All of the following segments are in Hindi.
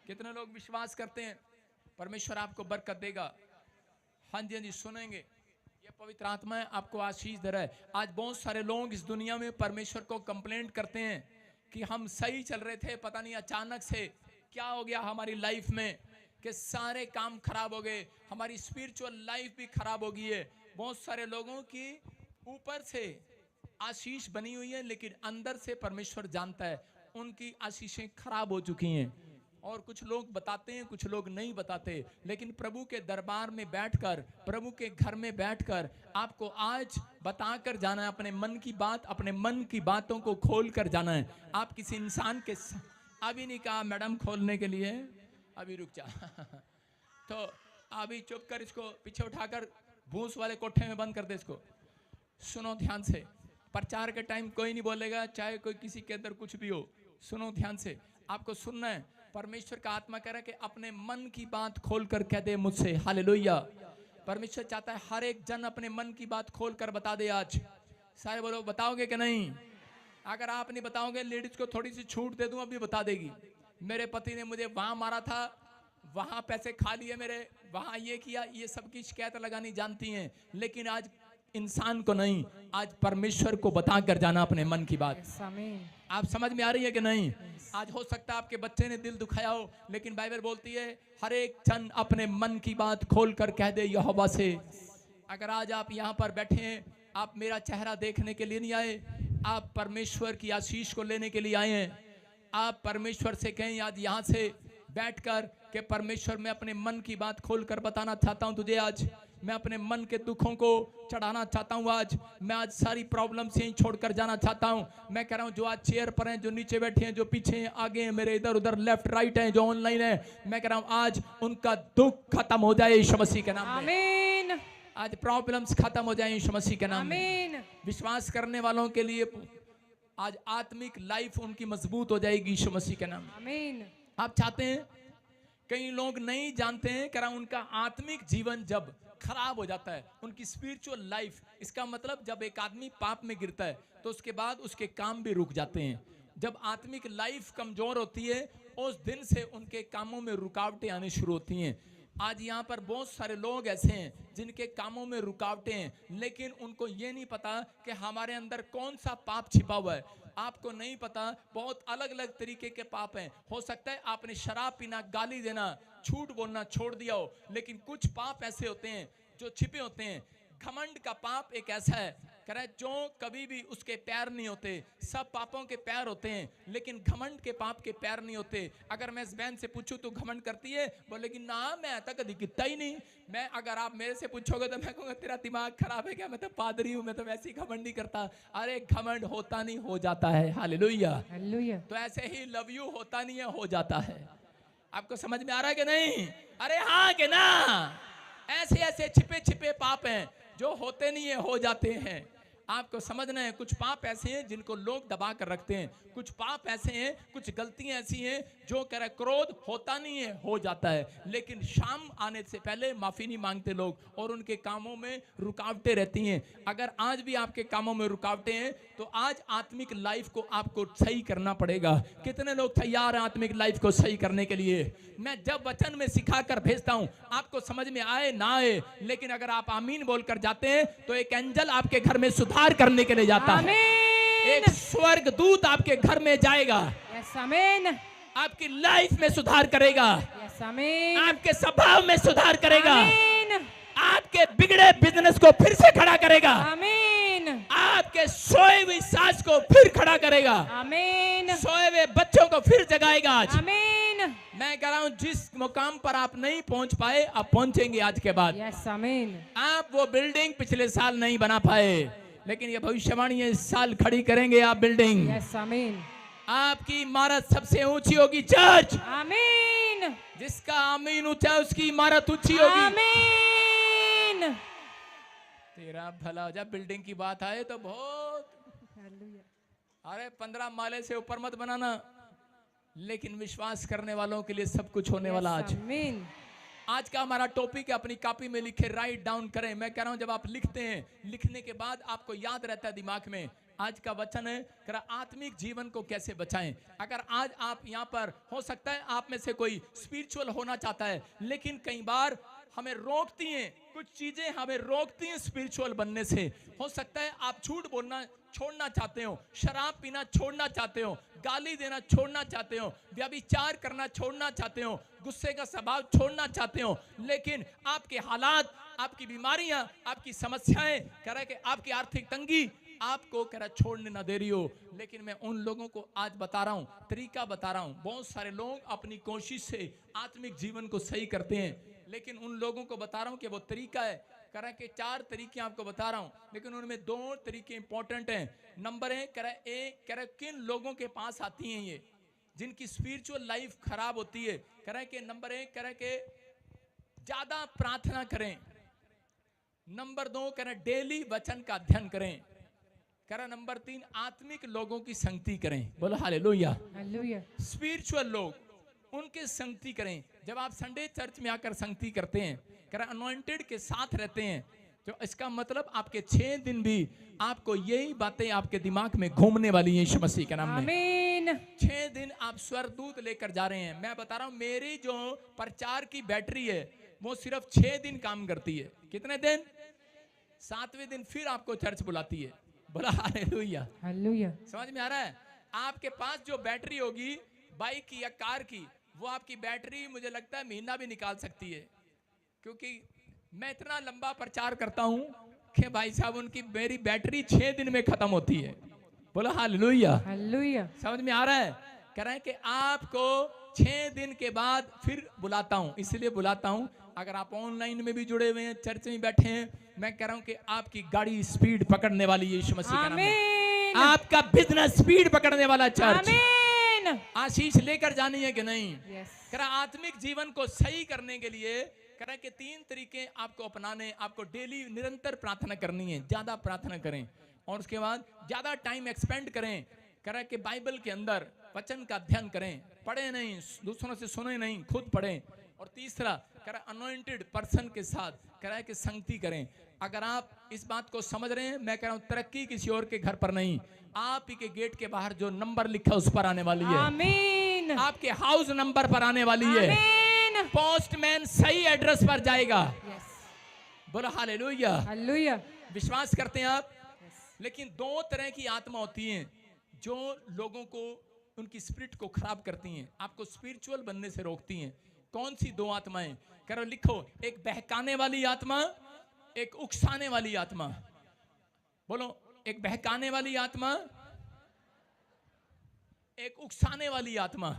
कितने लोग विश्वास करते हैं परमेश्वर आपको बरकत देगा? हाँ जी, हाँ जी, सुनेंगे। ये पवित्र आत्मा है, आपको आशीष दे रहा है। आज बहुत सारे लोग इस दुनिया में परमेश्वर को कंप्लेंट करते हैं कि हम सही चल रहे थे, पता नहीं अचानक से क्या हो गया हमारी लाइफ में कि सारे काम खराब हो गए, हमारी स्पिरिचुअल लाइफ भी खराब हो गई है। बहुत सारे लोगों की ऊपर से आशीष बनी हुई है, लेकिन अंदर से परमेश्वर जानता है उनकी आशीषें खराब हो चुकी हैं। और कुछ लोग बताते हैं, कुछ लोग नहीं बताते, लेकिन प्रभु के दरबार में बैठकर, प्रभु के घर में बैठकर आपको आज बताकर जाना है अपने मन की बात, अपने मन की बातों को खोल कर जाना है। आप किसी इंसान के अभी नहीं कहा मैडम खोलने के लिए, अभी रुक जा तो अभी चुप कर, इसको पीछे उठाकर भूस वाले कोठे में बंद कर दे इसको। सुनो ध्यान से, प्रचार के टाइम कोई नहीं बोलेगा, चाहे कोई किसी के अंदर कुछ भी हो। सुनो ध्यान से, आपको सुनना है। परमेश्वर का आत्मा कह रहा है कि अपने मन की बात खोल कर कह दे मुझसे। हालेलुया। परमेश्वर चाहता है हर एक जन अपने मन की बात खोल कर बता दे। आज सारे बोलो, बताओगे कि नहीं? अगर आप नहीं बताओगे, लेडीज को थोड़ी सी छूट दे दूं, अभी बता देगी। मेरे पति ने मुझे वहां मारा था, वहां पैसे खा लिए मेरे, वहां ये किया, ये सबकी शिकायत लगानी जानती हैं। लेकिन आज इंसान को नहीं, आज परमेश्वर को बता कर जाना अपने मन की बात। आप समझ में आ रही है कि नहीं? आज हो सकता है आपके बच्चे ने दिल दुखाया हो, लेकिन बाइबल बोलती है हर एक जन अपने मन की बात खोल कर कह दे यहोवा से। अगर आज आप यहाँ पर बैठे हैं, आप मेरा चेहरा देखने के लिए नहीं आए, आप परमेश्वर की आशीष को लेने के लिए आए हैं। आप परमेश्वर से कहें आज यहाँ से बैठकर कि परमेश्वर मैं अपने मन की बात खोलकर बताना चाहता हूँ तुझे। आज मैं अपने मन के दुखों को चढ़ाना चाहता हूँ। आज मैं आज सारी प्रॉब्लम्स यहीं छोड़कर जाना चाहता हूँ। मैं कह रहा हूँ जो आज चेयर पर हैं, जो नीचे बैठे हैं, जो पीछे हैं, आगे हैं, मेरे इधर उधर लेफ्ट राइट हैं, जो ऑनलाइन है, मैं कह रहा हूँ आज उनका दुख खत्म हो जाए यीशु मसीह के नाम में। आज प्रॉब्लम्स खत्म हो जाए यीशु मसीह के नाम में। विश्वास करने वालों के लिए आज आत्मिक लाइफ उनकी मजबूत हो जाएगी यीशु मसीह के नाम में। आप चाहते हैं, कई लोग नहीं जानते हैं कि उनका आत्मिक जीवन जब खराब हो जाता है, उनकी स्पिरिचुअल लाइफ, इसका मतलब जब एक आदमी पाप में गिरता है तो उसके बाद उसके काम भी रुक जाते हैं। जब आत्मिक लाइफ कमजोर होती है, उस दिन से उनके कामों में रुकावटें आनी शुरू होती हैं। आज यहाँ पर बहुत सारे लोग ऐसे हैं जिनके कामों में रुकावटें हैं, लेकिन उनको ये नहीं पता कि हमारे अंदर कौन सा पाप छिपा हुआ है। आपको नहीं पता, बहुत अलग अलग तरीके के पाप हैं। हो सकता है आपने शराब पीना, गाली देना, झूठ बोलना छोड़ दिया हो, लेकिन कुछ पाप ऐसे होते हैं जो छिपे होते हैं। घमंड का पाप एक ऐसा है, कह रहा है जो कभी भी उसके पैर नहीं होते। सब पापों के पैर होते हैं, लेकिन घमंड के पाप के पैर नहीं होते। अगर मैं इस बहन से पूछूं तू घमंड करती है, बोलेगी ना मैं तो कभी कितना ही नहीं। मैं अगर आप मेरे से पूछोगे तो मैं कहूँगा तेरा दिमाग खराब है क्या, मैं तो पादरी हूँ, मैं तो वैसे ही घमंड नहीं करता। अरे घमंड होता नहीं, हो जाता है। हालेलुया। तो ऐसे ही लव यू होता नहीं है, हो जाता है। आपको समझ में आ रहा है कि नहीं? अरे हाँ कि ना? ऐसे ऐसे छिपे छिपे पाप हैं जो होते नहीं है, हो जाते हैं। आपको समझना है, कुछ पाप ऐसे हैं जिनको लोग दबा कर रखते हैं। कुछ पाप ऐसे हैं, कुछ गलतियां ऐसी हैं जो कह रहे क्रोध होता नहीं है, हो जाता है, लेकिन शाम आने से पहले माफी नहीं मांगते लोग और उनके कामों में रुकावटें रहती हैं। अगर आज भी आपके कामों में रुकावटें हैं तो आज आत्मिक लाइफ को आपको सही करना पड़ेगा। कितने लोग तैयार हैं आत्मिक लाइफ को सही करने के लिए? मैं जब वचन में सिखाकर भेजता हूं, आपको समझ में आए ना आए, लेकिन अगर आप आमीन बोलकर जाते हैं तो एक एंजल आपके घर में सुधार करने के लिए जाता है। एक स्वर्ग दूत आपके घर में जाएगा, आपकी लाइफ में सुधार करेगा, आपके स्वभाव में सुधार करेगा, आपके बिगड़े बिजनेस को फिर से खड़ा करेगा, आपके सोए हुई सास को फिर खड़ा करेगा, सोए हुए बच्चों को फिर जगाएगा। आज मैं कह रहा हूं, जिस मुकाम पर आप नहीं पहुंच पाए, आप पहुंचेंगे आज के बाद। आप वो बिल्डिंग पिछले साल नहीं बना पाए, लेकिन ये भविष्यवाणी है, इस साल खड़ी करेंगे आप बिल्डिंग। आपकी इमारत सबसे ऊंची होगी चर्च। आमीन। जिसका आमीन ऊंचा है उसकी इमारत ऊंची होगी। आमीन। तेरा भला हो जाए। बिल्डिंग की बात आए तो बहुत, अरे 15 माले से ऊपर मत बनाना, लेकिन विश्वास करने वालों के लिए सब कुछ होने वाला। आज का हमारा टॉपिक है, अपनी कॉपी में लिखे, राइट डाउन करें। मैं कह रहा हूं जब आप लिखते हैं, लिखने के बाद आपको याद रहता है दिमाग में आज का वचन है करा आत्मिक जीवन को कैसे बचाएं। अगर आज आप यहाँ पर हो सकता है आप में से कोई स्पिरिचुअल होना चाहता है, लेकिन कई बार हमें रोकती हैं कुछ चीजें, हमें रोकती हैं स्पिरिचुअल बनने से। हो सकता है आप झूठ बोलना छोड़ना चाहते हो, शराब पीना छोड़ना चाहते हो, गाली देना छोड़ना चाहते हो, व्यभिचार करना छोड़ना चाहते हो, गुस्से का स्वभाव छोड़ना चाहते हो, लेकिन आपके हालात, आपकी बीमारियां, आपकी समस्याएं कह रहा है कि आपकी आर्थिक तंगी आपको कह रहा छोड़ने ना दे रही हो। लेकिन मैं उन लोगों को आज बता रहा हूं, तरीका बता रहा हूं। बहुत सारे लोग अपनी कोशिश से आत्मिक जीवन को सही करते हैं, लेकिन उन लोगों को बता रहा हूं कि वो तरीका है कह रहा है कि 4 तरीके आपको बता रहा हूं, लेकिन उनमें 2 तरीके इंपॉर्टेंट हैं। नंबर है कह रहा है एक, कह रहा है किन लोगों के पास आती हैं ये जिनकी स्पिरिचुअल लाइफ खराब होती है। कह रहा है कि नंबर 1 कह रहा है कि ज्यादा प्रार्थना करें। नंबर 2 कह रहा है डेली वचन का अध्ययन करें। कह रहा नंबर 3 आत्मिक लोगों की संगति करें। बोलो हालेलुया। हालेलुया। स्पिरिचुअल लोग उनके संगति करें। जब आप संडे चर्च में आकर संगति करते हैं, कह रहा अनॉइंटेड के साथ रहते हैं, तो इसका मतलब आपके 6 दिन भी आपको यही बातें आपके दिमाग में घूमने वाली हैं यीशु मसीह के नाम में। आमीन। 6 दिन आप स्वर्गदूत लेकर जा रहे हैं। मैं बता रहा हूं मेरी जो प्रचार की बैटरी है वो सिर्फ 6 दिन काम करती है। कितने दिन? 7वें दिन फिर आपको चर्च बुलाती है। बोला हालेलुया। हालेलुया। समझ में आ रहा है? आपके पास जो बैटरी होगी बाइक की या कार की, वो आपकी बैटरी मुझे लगता है महीना भी निकाल सकती है, क्योंकि मैं इतना लंबा प्रचार करता हूं कि भाई साहब उनकी मेरी बैटरी 6 दिन में खत्म होती है। बोला हालेलुया। हालेलुया। समझ में आ रहा है? कह रहे हैं कि आपको 6 दिन के बाद फिर बुलाता हूं। इसलिए बुलाता हूं, अगर आप ऑनलाइन में भी जुड़े हुए हैं, चर्च में बैठे हैं, मैं कह रहा हूं कि आपकी गाड़ी स्पीड पकड़ने वाली है यीशु मसीह के नाम में। आपका बिजनेस स्पीड पकड़ने वाला चर्च। आमीन। आशीष लेकर जानी है कि नहीं? यस। कह रहा आत्मिक जीवन को सही करने के लिए कह रहा कि 3 तरीके आपको अपनाने, आपको डेली निरंतर प्रार्थना करनी है। ज्यादा प्रार्थना करें और उसके बाद ज्यादा टाइम एक्सपेंड करें। कह रहा कि बाइबल के अंदर वचन का अध्ययन करें, पढ़े नहीं, दूसरों से सुने नहीं, खुद पढ़ें। और तीसरा कह रहा अनॉइंटेड पर्सन के साथ कह रहा है कि संगति करें। अगर आप इस बात को समझ रहे हैं, मैं कह रहा हूं तरक्की किसी और के घर पर नहीं, आप ही के गेट के बाहर जो नंबर लिखा उस पर आने वाली है। आमीन। आपके हाउस नंबर पर आने वाली है। आमीन। पोस्टमैन सही एड्रेस पर जाएगा। यस। बोलो हालेलुया। हालेलुया। विश्वास करते हैं आप? लेकिन 2 तरह की आत्मा होती हैं जो लोगों को, उनकी स्पिरिट को खराब करती हैं, आपको स्पिरिचुअल बनने से रोकती हैं। कौन सी 2 आत्माएं? करो लिखो, एक बहकाने वाली आत्मा, एक उकसाने वाली आत्मा। बोलो, एक बहकाने वाली आत्मा, एक उकसाने वाली आत्मा।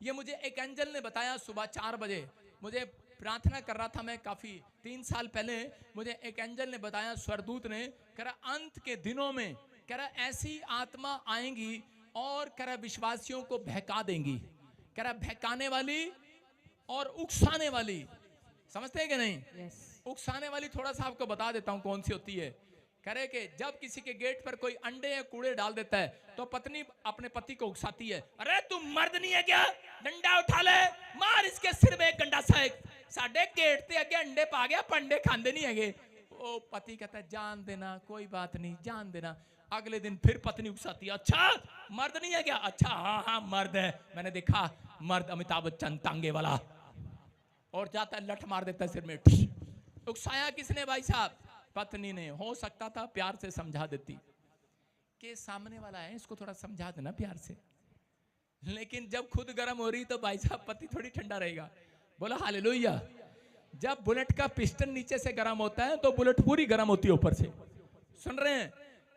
ये मुझे एक एंजल ने बताया सुबह 4 बजे। मुझे प्रार्थना कर रहा था मैं काफी 3 साल पहले, मुझे एक एंजल ने बताया, स्वर्गदूत ने, कह रहा अंत के दिनों में कह रहा ऐसी आत्मा आएंगी और कह रहा विश्वासियों को बहका देंगी। कह रहा बहकाने वाली और उकसाने वाली। समझते हैं कि नहीं? यस। उकसाने वाली थोड़ा सा आपको बता देता हूं कौन सी होती है। कह रहे कि जब किसी के गेट पर कोई अंडे या कूड़े डाल देता है तो पत्नी अपने पति को उकसाती है, अरे तू मर्द नहीं है क्या, डंडा उठा ले, मार इसके सिर में एक गंडा सा, साडे गेट ते अगे अंडे पा गया, पंडे खांदे नहीं है। ओ पति कहता है जान देना, कोई बात नहीं, जान देना। अगले दिन फिर पत्नी उकसाती है, अच्छा मर्द नहीं है क्या? अच्छा हाँ हाँ मर्द है, मैंने देखा मर्द, अमिताभ बच्चन तांगे वाला। और जाता है लठ मार देता है सिर में। उकसाया किसने भाई साहब? पत्नी ने। हो सकता था प्यार से समझा देती कि सामने वाला है, इसको थोड़ा समझा देना प्यार से, लेकिन जब खुद गर्म हो रही तो भाई साहब पति थोड़ी ठंडा रहेगा। बोला हालेलुया। जब बुलेट का पिस्टन नीचे से गर्म होता है तो बुलेट पूरी गर्म होती है ऊपर से। सुन रहे हैं?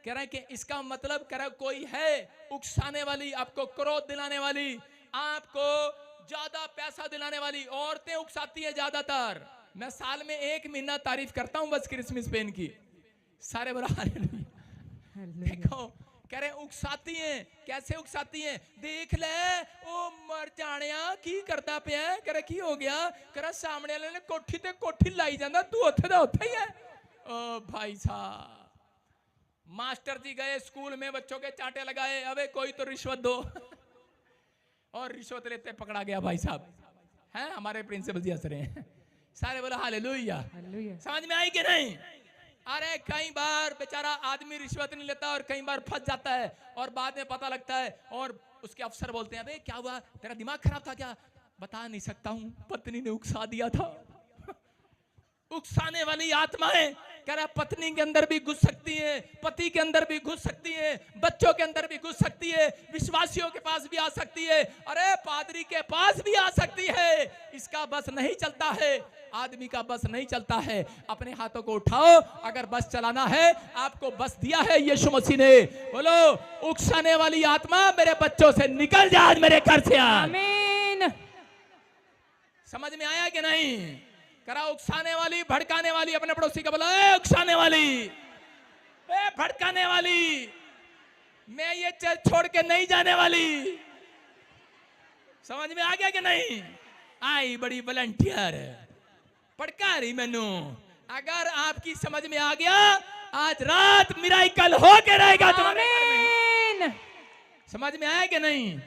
कह रहा है कि इसका मतलब कह रहा है कोई है उकसाने वाली, आपको क्रोध दिलाने वाली, आपको ज्यादा पैसा दिलाने वाली। औरतें उकसाती है ज्यादातर। मैं साल में 1 महीना तारीफ करता हूं बस क्रिसमस पेन की, सारे बड़ा हालेलुया। देखो कह रहे उकसाती हैं। कैसे उकसाती हैं? देख ले ओ मर जानिया की करता पिया। कह रहा की हो गया? कह रहा सामने वाले ने कोठी ते कोठी लाई जांदा, तू उत्थे दा उत्थे ही है। ओ भाई साहब, मास्टर जी गए स्कूल में, बच्चों के चांटे लगाए, अबे कोई तो रिश्वत दो और रिश्वत लेते पकड़ा गया भाई साहब। हैं हमारे प्रिंसिपल जी हंस रहे हैं। सारे बोला हालेलुया। हालेलुया। समझ में आई कि नहीं? अरे कई बार बेचारा आदमी रिश्वत नहीं लेता और कई बार फंस जाता है और बाद में पता लगता है और उसके अफसर बोलते हैं, अबे क्या हुआ, तेरा दिमाग खराब था क्या? बता नहीं सकता हूं, पत्नी ने उकसा दिया था। उकसाने वाली आत्माएं कह रहा पत्नी के अंदर भी घुस सकती है, पति के अंदर भी घुस सकती है, बच्चों के अंदर भी घुस सकती है, विश्वासियों के पास भी आ सकती है, अरे पादरी के पास भी आ सकती है। इसका बस नहीं चलता है, आदमी का बस नहीं चलता है। अपने हाथों को उठाओ, अगर बस चलाना है, आपको बस दिया है यीशु मसीह ने। बोलो, उकसाने वाली आत्मा मेरे बच्चों से निकल जा, आज मेरे घर से आ। आमीन। समझ में आया कि नहीं? करा उकसाने वाली, भड़काने वाली, अपने पड़ोसी का बोला, ए उकसाने वाली, ए भड़काने वाली, मैं ये चल छोड़ के नहीं जाने वाली। समझ में आ गया कि नहीं? आई बड़ी वॉलंटियर भड़का रही मैनू। अगर आपकी समझ में आ गया, आज रात मिराकल होके रहेगा तुम्हारे घर में। समझ में आया कि नहीं?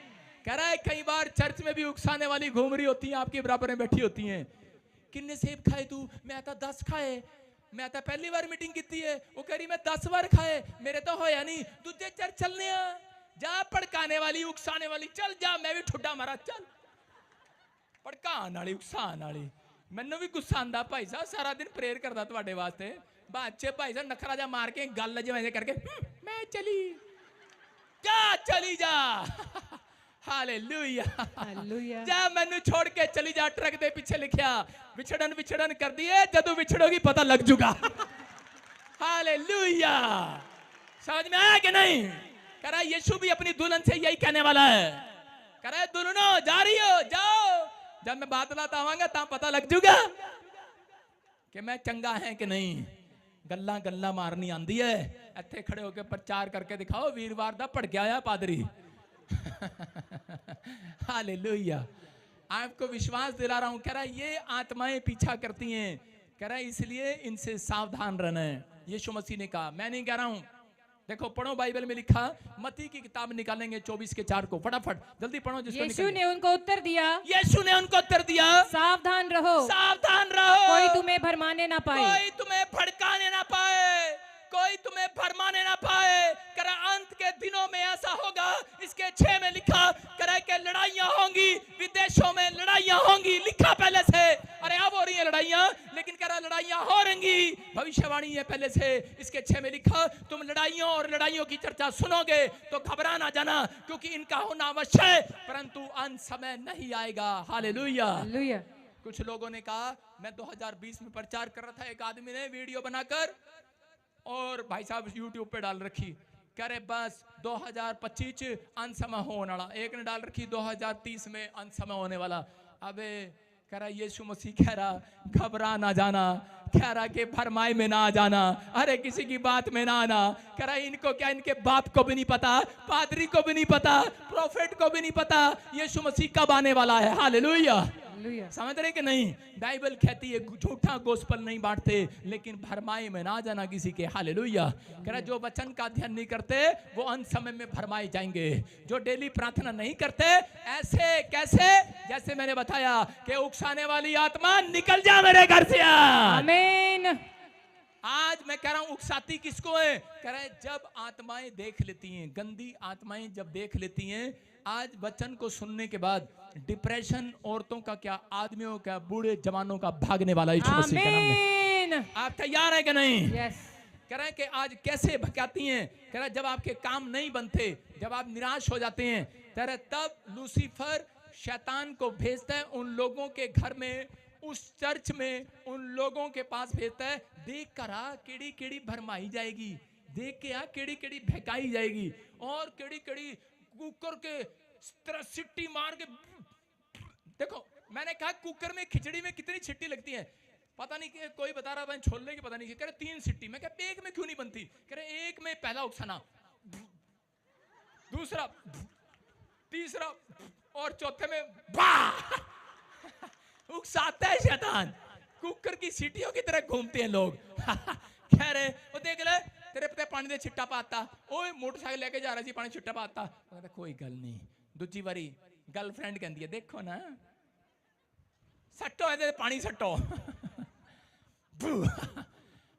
कह रहा है कई बार चर्च में भी उकसाने वाली घूम रही होती है, आपके बराबर में बैठी होती हैं। किन्ने सेब खाए तू? मैं तो 10 खाए। मैं तो पहली बार मीटिंग की है। वो कह रही मैं 10 बार खाए, मेरे तो होया नहीं। दूजे चर्च चलने आ जा। भड़काने वाली, उकसाने वाली, चल जा, मैं भी ठुड्डा मारा, चल। भड़कान वाली, उकसान वाली, मैनू भी गुस्सा आंदा भाई साहब, सारा दिन प्रेयर करदा तुहाडे वास्ते, बाचे भाई साहब नखरा जा मार के गल जिवें करके मैं चली जा, चली जा। Hallelujah, hallelujah. जा मैनू छोड़ के चली जा। ट्रक दे पीछे लिखिया, विछड़न विछड़न कर दिए, जदों विछड़ोगी पता लग जूगा। हालेलुया। समझ में आया कि नहीं? कह रहा यीशु भी अपनी दुल्हन से यही कहने वाला है। कह रहा है दुल्हनो जा रही हो, जाओ, जब मैं बात लाता आवांगा ता पता लग जूगा कि मैं चंगा है कि नहीं। गल्ला गल्ला मारनी आंदी है, इत्थे खड़े होकर प्रचार करके दिखाओ, वीरवार दा भड़किया आया पादरी। हालेलुया। आपको विश्वास दिला रहा हूं। कह रहा है ये आत्माएं पीछा करती हैं, कह रहा है इसलिए इनसे सावधान रहना है। यीशु मसीह ने कहा, मैं नहीं कह रहा हूं। देखो पढ़ो, बाइबल में लिखा, मत्ती की किताब निकालेंगे 24:4 को, फटाफट जल्दी पढ़ो। जिसको यीशु ने उनको उत्तर दिया, यीशु ने उनको उत्तर दिया, सावधान रहो, सावधान रहो, कोई तुम्हें भरमाने ना पाए, कोई तुम्हें भड़काने ना पाए, कोई तुम्हें भरमाने ना पाए। करा अंत के दिनों में ऐसा होगा, इसके 6 में लिखा, करा के लड़ाइयां होंगी, विदेशों में लड़ाइयां होंगी, लिखा पहले से। अरे अब हो रही है लड़ाइयां, लेकिन करा लड़ाइयां हो रहेंगी, भविष्यवाणी है पहले से। इसके 6 में लिखा, तुम लड़ाइयों और लड़ाइयों की चर्चा सुनोगे तो घबरा ना जाना, क्योंकि इनका होना अवश्य है, परंतु अंत समय नहीं आएगा। हालेलुया। हालेलुया। कुछ लोगों ने कहा, मैं 2020 में प्रचार कर रहा था, एक आदमी ने वीडियो बनाकर और भाई साहब यूट्यूब पे डाल रखी, कह रहे बस 2025 अंत समय होने वाला। एक ने डाल रखी 2030 में अंत समय होने वाला। अबे कह रहा यीशु मसीह कह रहा घबरा ना जाना, कह रहा कि भरमाई में ना आ जाना, अरे किसी की बात में ना आना। कह रहा इनको क्या, इनके बाप को भी नहीं पता, पादरी को भी नहीं पता, प्रोफेट को भी नहीं पता यीशु मसीह कब आने वाला है। हालेलुया। समझ रहे कि नहीं? बाइबल कहती है झूठा गोस्पल नहीं बांटते, लेकिन भरमाई में ना जाना किसी के। हालेलुया। कह रहा जो वचन का अध्ययन नहीं करते वो अंत समय में भरमाए जाएंगे। जो डेली प्रार्थना नहीं करते, ऐसे कैसे, जैसे मैंने बताया कि उकसाने वाली आत्मा निकल जा मेरे घर से। आमीन। आज मैं कह रहा हूं उकसाती किसको है? कह रहा है जब आत्माएं देख लेती हैं, गंदी आत्माएं जब देख लेती हैं। आज वचन को सुनने के बाद डिप्रेशन औरतों का क्या, आदमियों का, बूढ़े जवानों का भागने वाला यीशु मसीह के नाम में। आप तैयार है कि नहीं? यस। कह रहे हैं कि आज कैसे भगाती हैं। कह रहा है जब आपके काम नहीं बनते, जब आप निराश हो जाते हैं, कह रहे तब लूसीफर शैतान को भेजता है उन लोगों के घर में, उस चर्च में, उन लोगों के पास भेजता है। देख कर आ केड़ी केड़ी भरमाई जाएगी, देख के आ केड़ी केड़ी भगाई जाएगी, और केड़ी केड़ी कुकर के तरह सिट्टी मार के। देखो मैंने कहा कुकर में खिचड़ी में कितनी छिट्टी लगती है, पता नहीं कि कोई बता रहा था छोले की, पता नहीं, कह रहे 3 सिट्टी। मैं कहा एक में क्यों नहीं बनती? कह रहे एक में पहला उकसाना, दूसरा, तीसरा और चौथे में उकसाता है शैतान। कुकर की सीटियों की तरह घूमते हैं लोग। कह रहे वो देख ले तेरे पे पानी दे छिट्टा पाता, ओए मोटरसाइकिल लेके जा रहा सी, पानी छिट्टा पाता। कहता कोई गल नहीं। दूजी बारी गर्लफ्रेंड कहती है देखो ना सट्टो है पानी सट्टो।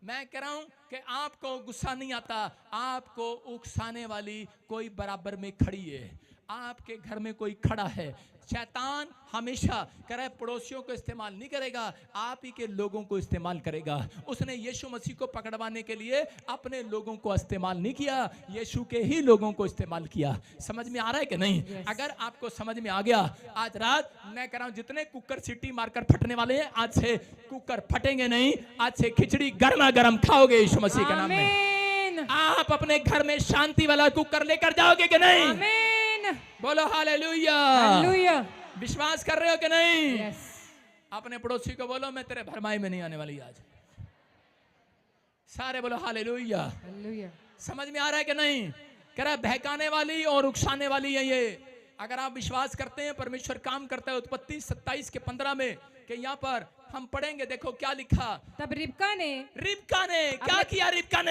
मैं कह रहा हूं कि आपको गुस्सा नहीं आता, आपको उकसाने वाली कोई बराबर में खड़ी है, आपके घर में कोई खड़ा है। शैतान हमेशा करे पड़ोसियों को इस्तेमाल नहीं करेगा, आप ही के लोगों को इस्तेमाल करेगा। उसने यीशु मसीह को पकड़वाने के लिए अपने लोगों को इस्तेमाल नहीं किया, यीशु के ही लोगों को इस्तेमाल किया। समझ में आ रहा है कि नहीं? अगर आपको समझ में आ गया, आज रात मैं कह रहा हूं जितने कुकर सीटी मारकर फटने वाले हैं, आज से कुकर फटेंगे नहीं, आज से खिचड़ी गर्मा गर्म खाओगे यीशु मसीह के नाम में। आमीन। आप अपने घर में शांति वाला कुकर लेकर जाओगे कि नहीं? आमीन। बोलो हालेलुया। हालेलुया। विश्वास कर रहे हो कि नहीं? यस। अपने पड़ोसी को बोलो मैं तेरे भरमाई में नहीं आने वाली आज। सारे बोलो हालेलुया। हालेलुया। समझ में आ रहा है कि नहीं? कह रहा है बहकाने वाली और उकसाने वाली है ये। अगर आप विश्वास करते हैं परमेश्वर काम करता है, उत्पत्ति 27 के 15 में कि यहाँ पर हम पढ़ेंगे, देखो क्या लिखा। तब रिबका ने क्या किया? रिबका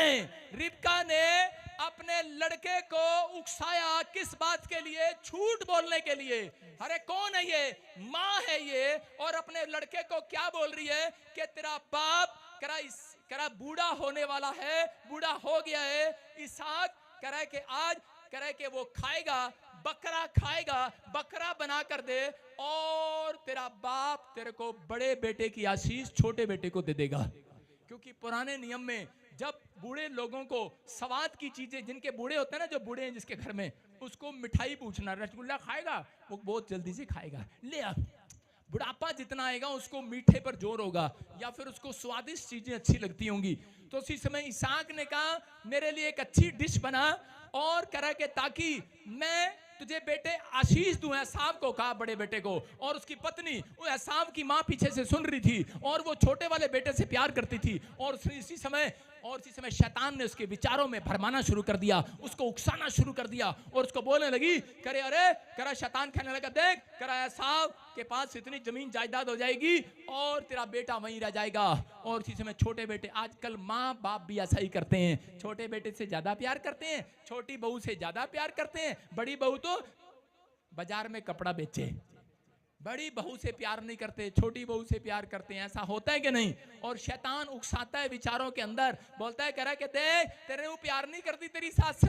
ने अपने लड़के को उकसाया, किस बात के लिए? झूठ बोलने के लिए। अरे कौन है ये? माँ है ये, और अपने लड़के को क्या बोल रही है कि तेरा बाप करा बूढ़ा होने वाला है, बूढ़ा हो गया है। इसहाक करा के आज करा के वो खाएगा, बकरा खाएगा, बकरा बना कर दे, और तेरा बाप तेरे को बड़े बेटे की आशीष छोटे बेटे को दे देगा। क्योंकि पुराने नियम में जब बूढ़े लोगों को स्वाद की चीजें, जिनके बूढ़े होते हैं ना, जो बूढ़े हैं जिसके घर में, उसको मिठाई पूछना, रसगुल्ला खाएगा, वो बहुत जल्दी से खाएगा। ले आ, बुढ़ापा जितना आएगा उसको मीठे पर जोर होगा, या फिर उसको स्वादिष्ट चीजें अच्छी लगती होंगी। तो उसी समय इसहाक ने कहा मेरे लिए एक अच्छी डिश बना, और करा के ताकि मैं तुझे बेटे आशीष दूं। एसाव को कहा, बड़े बेटे को, और उसकी पत्नी, वो एसाव की माँ पीछे से सुन रही थी, और वो छोटे वाले बेटे से प्यार करती थी। और इसी समय शैतान ने उसके विचारों में भरमाना शुरू कर दिया, उसको उकसाना शुरू कर दिया, और उसको बोलने लगी करे अरे करा, शैतान कहने लगा देख करा एसाव के पास इतनी जमीन जायदाद हो जाएगी और तेरा बेटा वहीं रह जाएगा। और इसी समय छोटे बेटे, आजकल माँ बाप भी ऐसा ही करते हैं, छोटे बेटे से ज्यादा प्यार करते हैं, छोटी बहू से ज्यादा प्यार करते हैं। बड़ी बहू तो बाजार में कपड़ा बेचे, बड़ी बहू से प्यार नहीं करते, छोटी बहू से प्यार करते हैं। ऐसा होता है कि नहीं? और शैतान उकसाता है विचारों के अंदर, बोलता है करा के देख तेरे वो प्यार नहीं करती तेरी सास।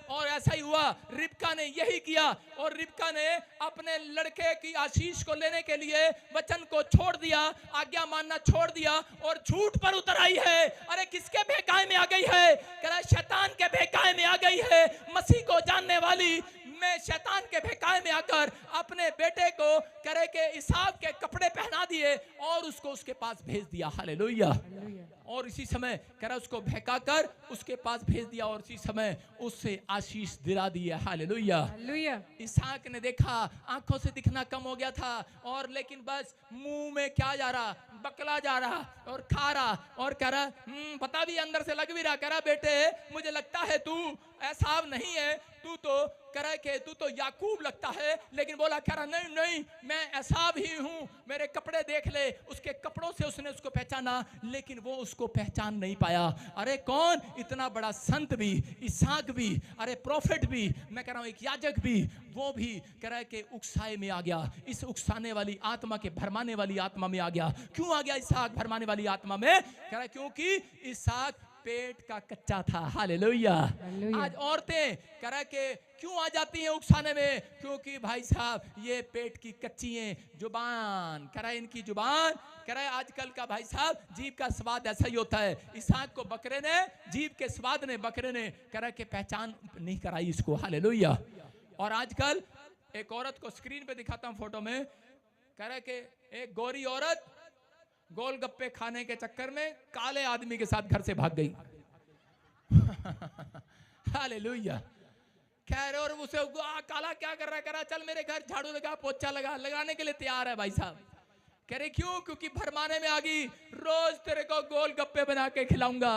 और ऐसा ही हुआ, रिबका ने यही किया, और रिबका ने अपने लड़के की आशीष को लेने के लिए वचन को छोड़ दिया, आज्ञा मानना छोड़ दिया, और झूठ पर उतर आई है। अरे किसके बहकावे में आ गई है? करा शैतान के बहकावे में आ गई है। मसीह को जानने वाली मैं शैतान के बहकावे में आकर अपने बेटे को करे के इसहाक के कपड़े पहना दिए, और उसको उसके पास भेज दिया। हालेलुया। और इसी समय करा उसको बहकाकर उसके पास भेज दिया, और इसी समय उससे आशीष दिला दी है। हालेलुया। इसहाक ने देखा आंखों से दिखना कम हो गया था, और लेकिन बस मुंह में क्या जा रहा, बकला जा रहा और खा रहा, और कह रहा पता भी अंदर से लग भी रहा, कह रहा बेटे मुझे लगता है तू एसाव नहीं है, तू तो करे के तू तो याकूब लगता है। लेकिन बोला कह रहा नहीं नहीं मैं एसाव ही हूं, मेरे कपड़े देख ले। उसके कपड़ों से उसने उसको पहचाना, लेकिन वो उसको पहचान नहीं पाया। अरे कौन? इतना बड़ा संत भी, इसहाक भी, अरे प्रॉफिट भी, मैं कह रहा हूं एक याजक भी, वो भी कह रहा है कि उकसाए में आ गया, इस उकसाने वाली आत्मा के भरमाने वाली आत्मा में आ गया। क्यों आ गया इसहाक भरमाने वाली आत्मा में? कह रहा है क्योंकि इसहाक पेट का कच्चा था। हालेलुया। आज औरतें कह रहा के क्यों आ जाती हैं उकसाने में? क्योंकि भाई साहब ये पेट की कच्ची हैं। जुबान कह रहा है, इनकी जुबान कह रहा है आजकल का भाई साहब जीभ का स्वाद ऐसा ही होता है। इसहाक को बकरे ने, जीभ के स्वाद ने बकरे ने कह रहा के पहचान नहीं कराई इसको। हालेलुया। और आजकल एक औरत को स्क्रीन पे दिखाता हूं फोटो में, कह रहा के एक गोरी औरत गोलगप्पे खाने के चक्कर में काले आदमी के साथ घर से भाग गई। हालेलुया। कह रहे और उसे काला क्या कर रहा है? कह रहा चल मेरे घर झाड़ू लगा, पोछा लगा, लगाने के लिए तैयार है भाई साहब। कह रहे क्यों? क्योंकि भरमाने में आ गई, रोज तेरे को गोलगप्पे बना के खिलाऊंगा,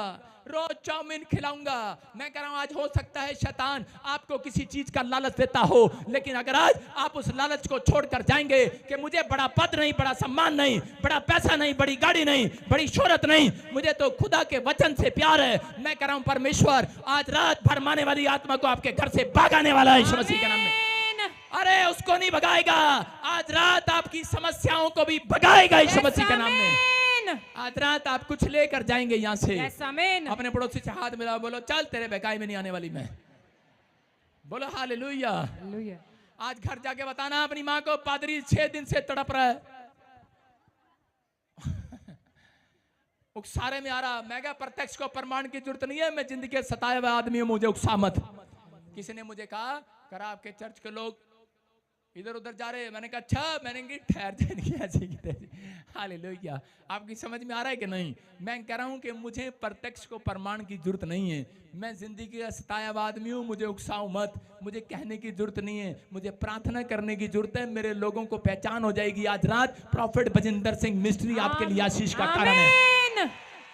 रोज चाउमीन खिलाऊंगा। मैं कह रहा हूं आज हो सकता है शैतान आपको किसी चीज का लालच देता हो, लेकिन अगर आज आप उस लालच को छोड़कर जाएंगे कि मुझे बड़ा पद नहीं, बड़ा सम्मान नहीं, बड़ा पैसा नहीं, बड़ी गाड़ी नहीं, बड़ी शोहरत नहीं, मुझे तो खुदा के वचन से प्यार है। मैं कह रहा हूं परमेश्वर आज रात भरमाने वाली आत्मा को आपके घर से भागाने वाला है यीशु मसीह के नाम में। अरे उसको नहीं भगाएगा, आज रात आपकी समस्याओं को भी भगाएगा यीशु मसीह के नाम में। आज रात आप कुछ लेकर जाएंगे यहाँ से। यस आमीन। अपने पड़ोसी से हाथ मिलाओ, बोलो चल तेरे बेकाई में नहीं आने वाली मैं। बोलो हालेलुया। हालेलुया। आज घर जाके बताना अपनी माँ को, पादरी 6 दिन से तड़प रहा है, उकसारे में आ रहा। मैं क्या प्रत्यक्ष को प्रमाण की जरूरत नहीं है, मैं जिंदगी के सताए हुए आदमी हूं, मुझे उकसा मत। किसी ने मुझे कहा करा आपके चर्च के लोग इधर उधर जा रहे, मैंने कहा अच्छा, मैंने कहा ठहर जाए। हालेलुया। आपकी समझ में आ रहा है कि नहीं? मैं कह रहा हूं कि मुझे प्रत्यक्ष को प्रमाण की जरूरत नहीं है, मैं जिंदगी का सताया हुआ आदमी हूं, मुझे उकसाओ मत। मुझे कहने की जरूरत नहीं है, मुझे प्रार्थना करने की जरूरत है, मेरे लोगों को पहचान हो जाएगी। आज रात प्रॉफिट बजिंदर सिंह मिस्ट्री आपके लिए आशीष का कारण है। आमीन।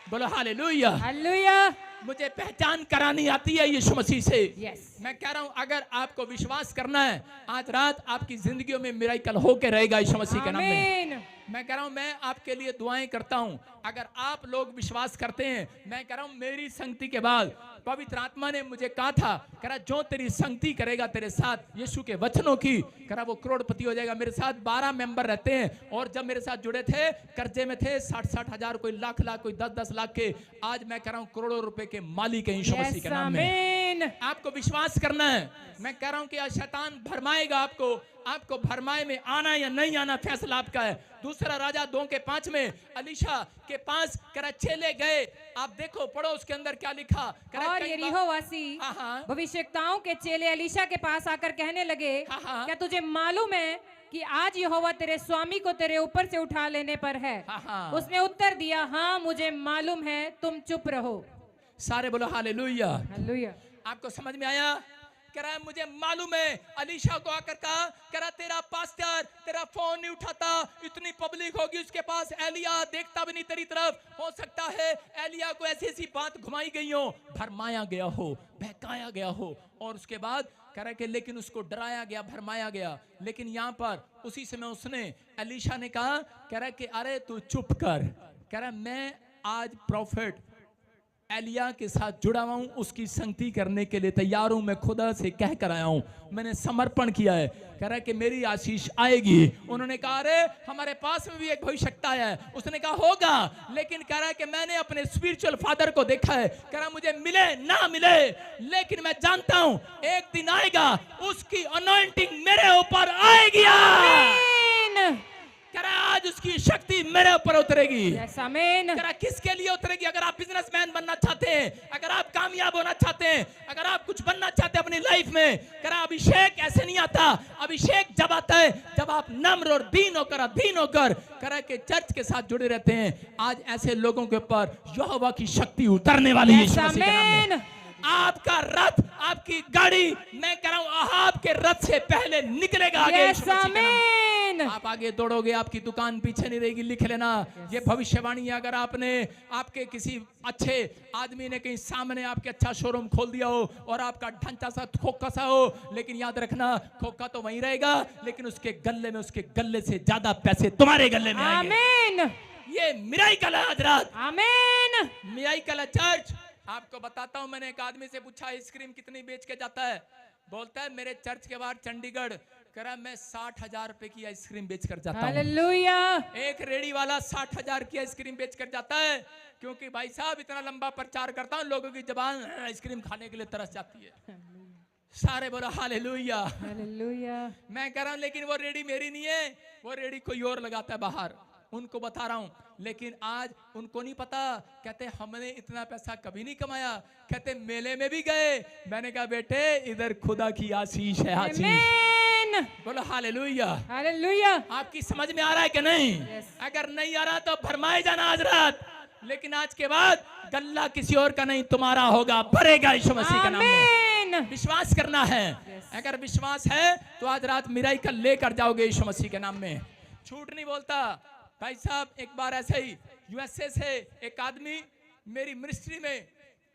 बोलो हालेलुया। हालेलुया। मुझे पहचान करानी आती है यीशु मसीह से। यस। मैं कह रहा हूं अगर आपको विश्वास करना है, आज रात आपकी जिंदगियों में मिरेकल होके रहेगा यीशु मसीह के नाम में। आमीन। मैं कह रहा हूं मैं आपके लिए दुआएं करता हूं, अगर आप लोग विश्वास करते हैं। मैं कह रहा हूं मेरी संगति के बाद पवित्र आत्मा ने मुझे कहा था, कह रहा जो तेरी संगति करेगा तेरे साथ यीशु के वचनों की, कह रहा वो करोड़पति हो जाएगा। मेरे साथ 12 मेंबर रहते हैं और जब मेरे साथ जुड़े थे कर्जे में थे 60-60 हजार, कोई लाख लाख, कोई 10-10 लाख के। आज मैं कह रहा हूं करोड़ों रुपए के मालिक है यीशु मसीह के नाम में। आमीन। आपको विश्वास करना है। मैं कह रहा हूं कि आज शैतान भरमाएगा आपको, आपको भरमाए में आना या नहीं आना फैसला आपका है। दूसरा राजा 2:5 में अलीशा के पास करा चेले गए, आप देखो पढ़ो उसके अंदर क्या लिखा। और यरीहोवासी हाँ। भविष्यवक्ताओं के चेले अलीशा के पास आकर कहने लगे, हाँ। क्या तुझे मालूम है कि आज यहोवा तेरे स्वामी को तेरे ऊपर से उठा लेने पर है? हाँ। उसने उत्तर दिया, हाँ मुझे मालूम है, तुम चुप रहो। सारे बोलो हालेलुया। हालेलुया। आपको समझ में आया? कह रहा है मुझे मालूम है। अलीशा को आकर कहा, कह रहा तेरा पास्टर तेरा फोन नहीं उठाता, इतनी पब्लिक होगी उसके पास, एलिया देखता भी नहीं तेरी तरफ। हो सकता है एलिया को ऐसी ऐसी बात घुमाई गई हो, भरमाया गया हो, बहकाया गया हो। और उसके बाद कह रहा कि लेकिन उसको डराया गया, भरमाया गया। लेकिन यहाँ पर उसी समय उसने अलीशा ने कहा, कह रहा कि अरे तू चुप कर। कह रहा मैं आज प्रॉफिट एलिया के साथ जुड़ा हुआ हूं, उसकी संगति करने के लिए तैयार हूं। मैं खुदा से कह कर आया हूं, मैंने समर्पण किया है। कह रहा है कि मेरी आशीष आएगी। उन्होंने कहा अरे हमारे पास में भी एक भविष्यवक्ता है। उसने कहा होगा, लेकिन कह रहा है कि मैंने अपने स्पिरिचुअल फादर को देखा है। कह रहा मुझे मिले ना मिले, लेकिन मैं जानता हूं एक दिन आएगा, उसकी अनॉइंटिंग मेरे ऊपर आएगी। आमीन। कह रहा आज उसकी शक्ति मेरे ऊपर उतरेगी। यस आमीन। कह रहा किसके लिए उतरेगी? अगर आप बिजनेसमैन बनना चाहते हैं, अगर आप कामयाब होना चाहते हैं, अगर आप कुछ बनना चाहते हैं अपनी लाइफ में। कह रहा अभिषेक ऐसे नहीं आता, अभिषेक जब आता है जब आप नम्र और दीन होकर, अधीन होकर कह रहा के चर्च के साथ जुड़े रहते हैं। आज ऐसे लोगों के ऊपर यहोवा की शक्ति उतरने वाली है यीशु मसीह के नाम में। आपका रथ, आपकी गाड़ी, मैं कह रहा हूं अहाब के रथ से पहले निकलेगा आगे यीशु मसीह के नाम में। आप आगे दौड़ोगे, आपकी दुकान पीछे नहीं रहेगी। लिख लेना, ये भविष्यवाणी है। अगर आपने आपके किसी अच्छे आदमी ने कहीं सामने आपके अच्छा शोरूम खोल दिया हो और आपका ढांचा सा खोखा सा हो, लेकिन याद रखना खोखा तो वहीं रहेगा, लेकिन उसके गले में, उसके गले से ज्यादा पैसे तुम्हारे गले में आएंगे। आमीन। ये मिराइकल है आज रात। आमीन। मिराइकल है चर्च। आपको बताता हूं, मैंने एक आदमी से पूछा आइसक्रीम कितनी बेच के जाता है? बोलता है मेरे चर्च के बाहर चंडीगढ़, कह रहा मैं 60,000 रुपए की आइसक्रीम बेच कर जाता हूं। हालेलुया। एक रेडी वाला 60,000 की आइसक्रीम बेच कर जाता है, क्योंकि भाई साहब इतना लंबा प्रचार करता हूं, लोगों की जबान आइसक्रीम खाने के लिए तरस जाती है। सारे बोलो हालेलुया। हालेलुया। मैं कह रहा हूं लेकिन वो रेडी मेरी नहीं है, वो रेडी कोई और लगाता है बाहर, उनको बता रहा हूं। लेकिन आज उनको नहीं पता, कहते हमने इतना पैसा कभी नहीं कमाया। कहते मेले में भी गए, मैंने कहा बेटे इधर खुदा की आशीष है। आशीष बोलो हालेलुया। हालेलुया। आपकी समझ में आ रहा है कि नहीं? अगर नहीं आ रहा तो भरमाए जाना आज रात, लेकिन आज के बाद गल्ला किसी और का नहीं तुम्हारा होगा, भरेगा यीशु मसीह के नाम में। विश्वास करना है। अगर विश्वास है तो आज रात मिराइकल लेकर जाओगे यीशु मसीह के नाम में। झूठ नहीं बोलता भाई साहब। एक बार ऐसे ही यूएसए से एक आदमी मेरी मिनिस्ट्री में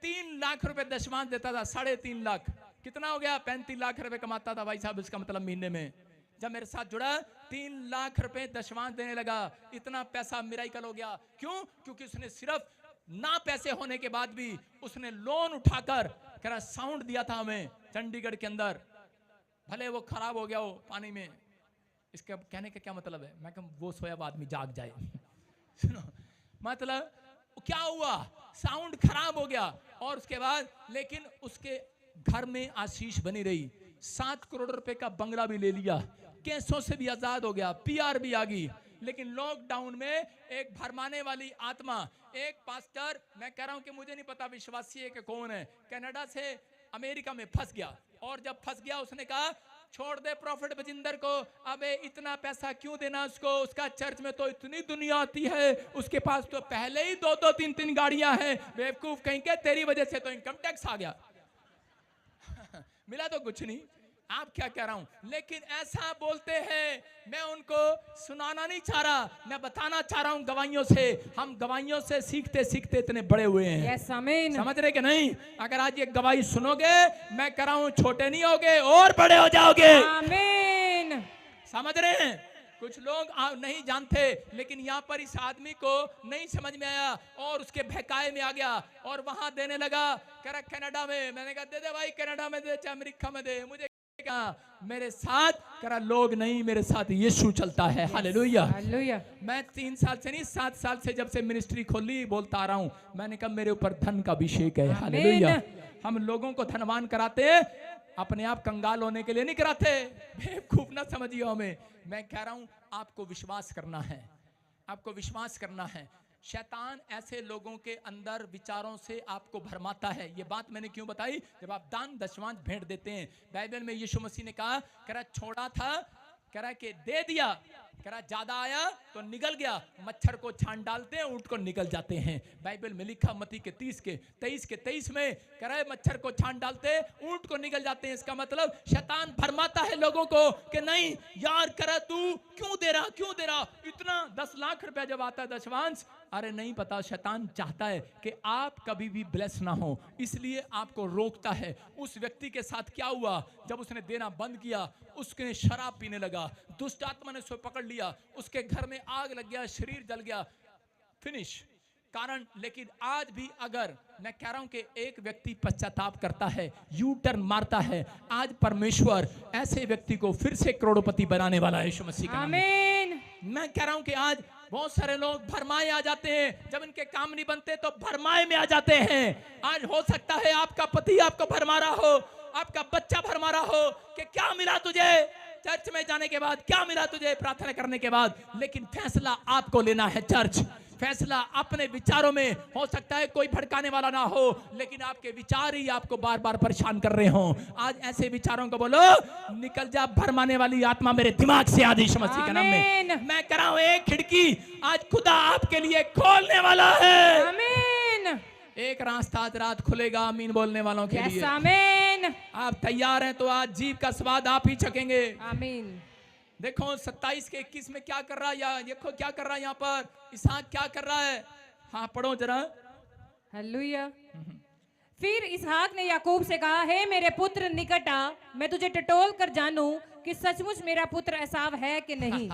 3 लाख रुपए दशमांश देता था। 3.5 लाख कितना हो गया? 35 लाख रुपए कमाता था भाई साहब, इसका मतलब महीने में। जब मेरे साथ जुड़ा 3 लाख रुपए दशमांश देने लगा। इतना पैसा मिराइकल हो गया। क्यों? क्योंकि उसने सिर्फ ना पैसे होने के बाद भी उसने लोन उठाकर कह रहा साउंड दिया था हमें चंडीगढ़ के अंदर। भले वो खराब हो गया हो पानी में, इसके कहने का क्या मतलब है? मैं कहूं वो सोया हुआ आदमी जाग जाए। सुनो, मतलब क्या हुआ, साउंड खराब हो गया। और उसके बाद लेकिन उसके घर में आशीष बनी रही। 7 करोड़ रुपए का बंगला भी ले लिया, केसों से भी आजाद हो गया, पीआर भी आ गई। लेकिन लॉकडाउन में एक भरमाने वाली आत्मा, एक पास्टर, मैं कह रहा हूं कि मुझे नहीं पता विश्वासी है कि कौन है, कनाडा से अमेरिका में फंस गया। और जब फंस गया उसने कहा छोड़ दे प्रॉफिट बजिंदर को, अबे इतना पैसा क्यों देना उसको, उसका चर्च में तो इतनी दुनिया आती है, उसके पास तो पहले ही 2-2 3-3 गाड़ियां हैं, बेवकूफ कहीं के, तेरी वजह से तो इनकम टैक्स आ गया। मिला तो कुछ नहीं। आप क्या कह रहा हूं, लेकिन ऐसा बोलते हैं। मैं उनको सुनाना नहीं चाह रहा, मैं बताना चाह रहा हूं गवाहियों से। हम गवाहियों से सीखते सीखते इतने बड़े हुए हैं। यस आमीन। समझ रहे कि नहीं? अगर आज ये गवाही सुनोगे, मैं कह रहा हूं छोटे नहीं होगे और बड़े हो जाओगे। आमीन। समझ रहे हैं? कुछ लोग नहीं जानते, लेकिन यहाँ पर इस आदमी को नहीं समझ में आया और उसके बहकाए में आ गया और वहां देने लगा। कह रहा कनाडा में, मैंने कहा दे दे भाई, कनाडा में दे चाहे अमेरिका में दे, मुझे कहा मेरे साथ, करा लोग नहीं, मेरे साथ यीशु चलता है। हालेलुया। हालेलुया। मैं 3 साल से नहीं 7 साल से जब से मिनिस्ट्री खोली बोलता आ रहा हूं, मैंने कहा मेरे ऊपर धन का अभिषेक है। हालेलुया। हम लोगों को धनवान कराते, अपने आप कंगाल होने के लिए नहीं कराते। बेवकूफ ना समझिए हमें। मैं कह रहा हूं आपको विश्वास करना है, आपको विश्वास करना है। शैतान ऐसे लोगों के अंदर विचारों से आपको भरमाता है। ये बात मैंने क्यों बताई? जब आप दान दशमांश भेंट देते हैं, बाइबल में यीशु मसीह ने कहा, कह रहा छोड़ा था, कह रहा कि दे दिया, कह रहा ज्यादा आया तो निकल गया, मच्छर को छान डालते हैं ऊंट को निकल जाते हैं। बाइबल में लिखा मत्ती के 23 में कह रहा है मच्छर को छान डालते ऊंट को निकल जाते हैं। इसका मतलब शैतान भरमाता है लोगों को कि नहीं यार, कह रहा तू क्यों दे रहा इतना 10 लाख रुपया जब आता है दशमांश। अरे नहीं पता, शैतान चाहता है कि आप कभी भी ब्लेस ना हो, इसलिए आपको रोकता है। उस व्यक्ति के साथ क्या हुआ, जब उसने देना बंद किया, उसने शराब पीने लगा, दुष्ट आत्मा ने उसे पकड़ लिया, उसके घर में आग लग गया, शरीर जल गया, फिनिश कारण। लेकिन आज भी अगर मैं कह रहा हूं कि एक व्यक्ति पश्चाताप करता है, यू टर्न मारता है, आज परमेश्वर ऐसे व्यक्ति को फिर से करोड़पति बनाने वाला है यीशु मसीह का नाम में। आमीन। मैं कह रहा हूं कि आज बहुत सारे लोग भरमाए आ जाते हैं, जब इनके काम नहीं बनते तो भरमाए में आ जाते हैं। आज हो सकता है आपका पति आपको भरमा रहा हो, आपका बच्चा भरमा रहा हो कि क्या मिला तुझे चर्च में जाने के बाद, क्या मिला तुझे प्रार्थना करने के बाद। लेकिन फैसला आपको लेना है। चर्च फैसला अपने विचारों में, हो सकता है कोई भड़काने वाला ना हो, लेकिन आपके विचार ही आपको बार बार परेशान कर रहे हो। आज ऐसे विचारों को बोलो निकल जा, भरमाने वाली आत्मा मेरे दिमाग से आज यीशु मसीह के नाम में। मैं कह रहा हूं एक खिड़की आज खुदा आपके लिए खोलने वाला है। आमीन। एक रास्ता आज रात खुलेगा आमीन बोलने वालों के लिए। आमीन। आप तैयार हैं तो आज जीव का स्वाद आप ही चखेंगे। आमीन। देखो 27 के 21 में क्या कर रहा है, या देखो क्या कर रहा है यहाँ पर इसहाक, क्या कर रहा है। हाँ पढ़ो जरा। हालेलुया। फिर इसहाक ने याकूब से कहा, हे मेरे पुत्र निकट आ, मैं तुझे टटोल कर जानूं कि सचमुच मेरा पुत्र एसाव है कि नहीं।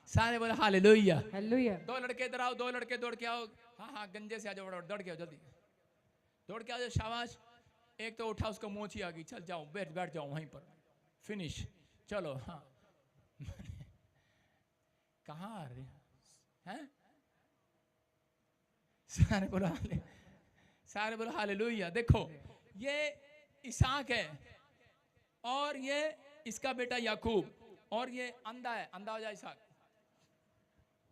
सारे बोले हालेलुया। हालेलुया। 2 लड़के इधर आओ, 2 लड़के दौड़ के आओ। हाँ गंजे से आ जाओ, दौड़ के आओ, जल्दी दौड़ के आ जाओ, शाबाश। एक तो उठा, उसको मोची आ गई, चल जाओ बैठ जाओ वहीं पर, फिनिश। चलो हाँ कहाँ आ रहे हैं? सारे बोलो हालेलुया। देखो ये इसहाक है और ये इसका बेटा याकूब, और ये अंधा है, अंधा हो जाए इसहाक।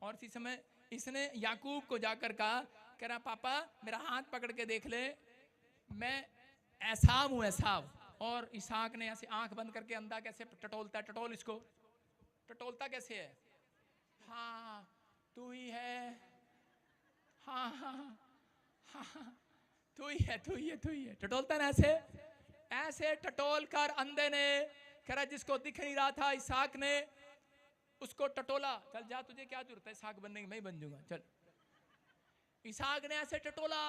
और इसी समय इसने याकूब को जाकर कहा, कह रहा पापा मेरा हाथ पकड़ के देख ले, मैं एसाव हूं, एसाव। और इसहाक ने ऐसे आंख बंद करके, अंधा कैसे टटोलता है, टटोल इसको, टटोलता कैसे है, हाँ तू ही है, हाँ हाँ हाँ तू ही है, तू ही है, तू ही है, टटोलता ना ऐसे। ऐसे टटोल कर अंधे ने, कह रहा जिसको दिख नहीं रहा था, इसहाक ने उसको टटोला, चल जा तुझे क्या जरूरत है इसहाक बनने की, मैं ही बन जाऊंगा चल। इसहाक ने ऐसे टटोला,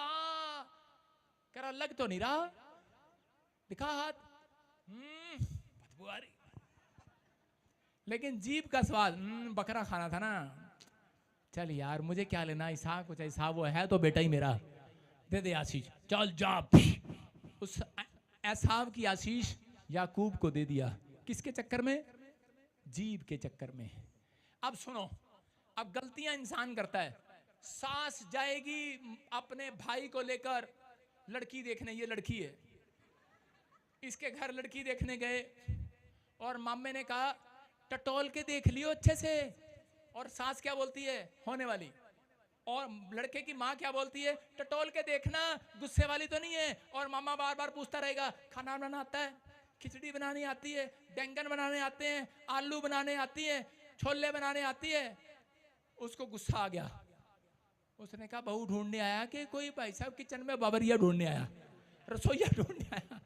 कह रहा लग तो नहीं रहा, दिखा हाथ, बदबू आ रही, लेकिन जीभ का स्वाद, बकरा खाना था ना, चल यार मुझे क्या लेना, इसहाक कुछ ऐसा वो है तो बेटा ही मेरा, दे दे आशीष, चल जा। उस एसाव की आशीष याकूब को दे दिया, किसके चक्कर में, जीभ के चक्कर में। अब सुनो, अब गलतियां इंसान करता है, सास जाएगी अपने भाई को लेकर लड़की देखने, ये लड़की है, इसके घर लड़की देखने गए और मामे ने कहा टटोल के देख लियो अच्छे से। और सास क्या बोलती है, होने वाली, और लड़के की माँ क्या बोलती है, टटोल के देखना, गुस्से वाली तो नहीं है। और मामा बार बार पूछता रहेगा खाना बनाना आता है, खिचड़ी बनानी आती है, बैंगन बनाने आते हैं, आलू बनाने आती है, छोले बनाने आती है। उसको गुस्सा आ गया, उसने कहा बहू ढूंढने आया कि कोई भाई साहब किचन में बाबरिया ढूंढने आया, रसोईया ढूंढने आया।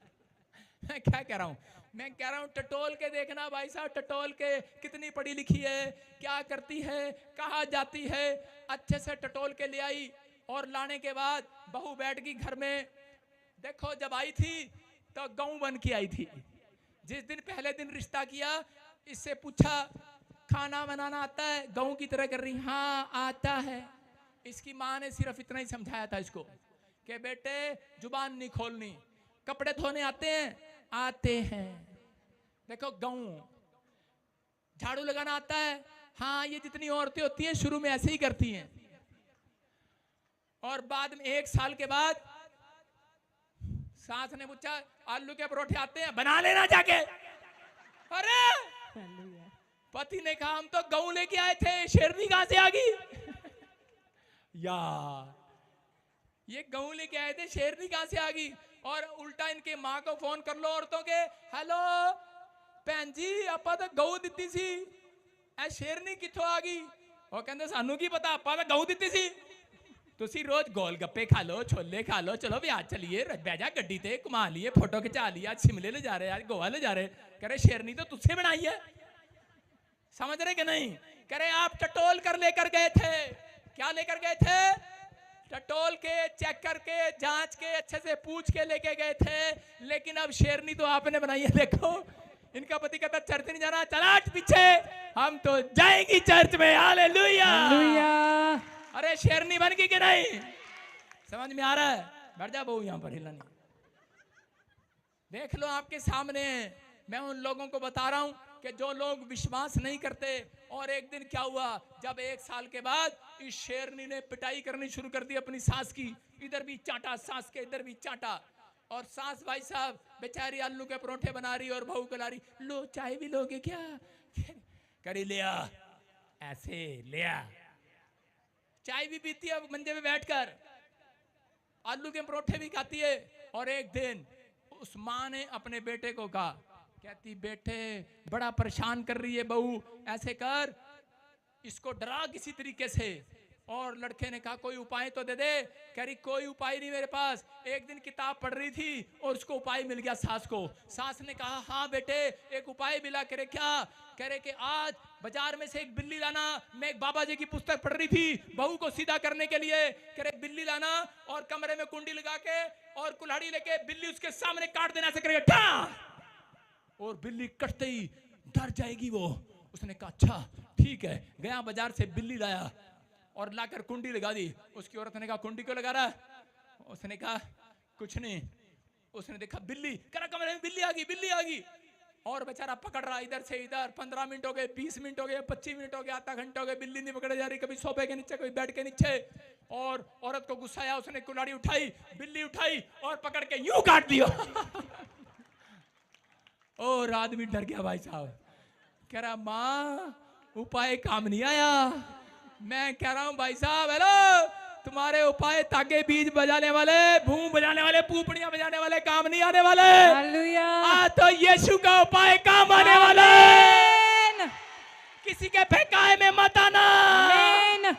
मैं क्या कह रहा हूं, मैं कह रहा हूं टटोल के देखना भाई साहब, टटोल के कितनी पढ़ी लिखी है, क्या करती है, कहाँ जाती है, अच्छे से टटोल के ले आई। और लाने के बाद बहू बैठ गई घर में। देखो जब आई थी तो गऊ बन के आई थी। जिस दिन पहले दिन रिश्ता किया, इससे पूछा खाना बनाना आता है, गऊ की तरह कर रही, हाँ आता है। इसकी माँ ने सिर्फ इतना ही समझाया था इसको कि बेटे जुबान नहीं खोलनी। कपड़े धोने आते हैं, आते हैं। देखो गऊ। झाड़ू लगाना आता है, हाँ ये जितनी औरतें होती हैं शुरू में ऐसे ही करती हैं। और बाद में 1 साल के बाद सास ने पूछा आलू के परोठे आते हैं, बना लेना जाके। अरे पति ने कहा हम तो गऊ लेके आए थे, शेरनी कहां से आ गई? यार ये गऊ लेके आए थे, शेरनी कहां से आ गई? और उल्टा इनके माँ को फोन कर लो औरतों के, हेलो भैन जी आपा तो गऊ दिती सी, ऐ शेरनी किथों आ गई? वो कहते सानू की पता, आपा तो गऊ दिती सी। तुसी रोज गोल गप्पे खा लो, छोले खा लो, चलो भी आज चलिए बह जा गड्डी ते, घुमा लिए, फोटो खिंचा लिया, आज शिमले ले जा रहे, आज गोवा ले जा रहे। कह रहे शेरनी तो तुझसे बनाई है, समझ रहे कि नहीं? कह रहे आप टटोल कर लेकर गए थे। क्या लेकर गए थे? टटोल के, चेक करके, जांच के, अच्छे से पूछ के लेके गए थे। लेकिन अब शेरनी तो आपने बनाई है। देखो इनका पति कहता चर्च नहीं जाना, चला पीछे, हम तो जाएंगी चर्च में। हालेलुया। अरे शेरनी बन गई कि नहीं? समझ में आ रहा है? बैठ जा बहू यहां पर, हिलनी। देख लो आपके सामने, मैं उन लोगों को बता रहा हूं कि जो लोग विश्वास नहीं करते। और एक दिन क्या हुआ, जब 1 साल के बाद इस शेरनी ने पिटाई करनी शुरू कर दी अपनी सास की। इधर भी चाटा सास के, इधर भी चाटा। और सास भाई साहब बेचारी आलू के परोठे बना रही और बहू को ला रही, लो चाय भी लोगे क्या? करी लिया, ऐसे लिया, चाय भी पीती है मंजे में बैठकर, आलू के परोठे भी खाती है। और एक दिन उस माँ ने अपने बेटे को कहा, कहती बेटे बड़ा परेशान कर रही है बहू, ऐसे कर, इसको डरा किसी तरीके से। और लड़के ने कहा कोई उपाय तो दे दे। कह रही कोई उपाय नहीं मेरे पास। एक दिन किताब पढ़ रही थी और उसको उपाय मिल गया सास को। सास ने कहा हाँ बेटे एक उपाय मिला। कह रहे क्या? कह रहे कि आज बाजार में से एक बिल्ली लाना। मैं एक बाबा जी की पुस्तक पढ़ रही थी बहू को सीधा करने के लिए। कह रहे बिल्ली लाना और कमरे में कुंडी लगा के और कुल्हाड़ी लेके बिल्ली उसके सामने काट देना। से करेगा और बिल्ली कटते ही डर जाएगी वो। उसने कहा अच्छा ठीक है। गया बाजार से बिल्ली लाया और लाकर कुंडी लगा दी। उसकी औरत ने कहा कुंडी क्यों लगा रहा? उसने कहा कुछ नहीं। उसने देखा बिल्ली, कह कमरे में बिल्ली आ गई, बिल्ली आ गई। और बेचारा पकड़ रहा इधर से इधर। 15 मिनट हो गए, 20 मिनट हो गए, 25 मिनट हो गए, आधा घंटा हो गया, बिल्ली नहीं पकड़े जा रही। कभी सोफे के नीचे, कभी बेड के नीचे। और औरत को गुस्सा आया, उसने कुल्हाड़ी उठाई, बिल्ली उठाई और पकड़ के यूं काट दिया। और आदमी डर गया भाई साहब। कह रहा माँ उपाय काम नहीं आया। मैं कह रहा हूं भाई साहब हेलो, तुम्हारे उपाय ताके बीज बजाने वाले, भूम बजाने वाले, पूपड़ियां बजाने वाले काम नहीं आने वाले। आज तो यीशु का उपाय काम आने वाला। किसी के फेंकाए में मत आना।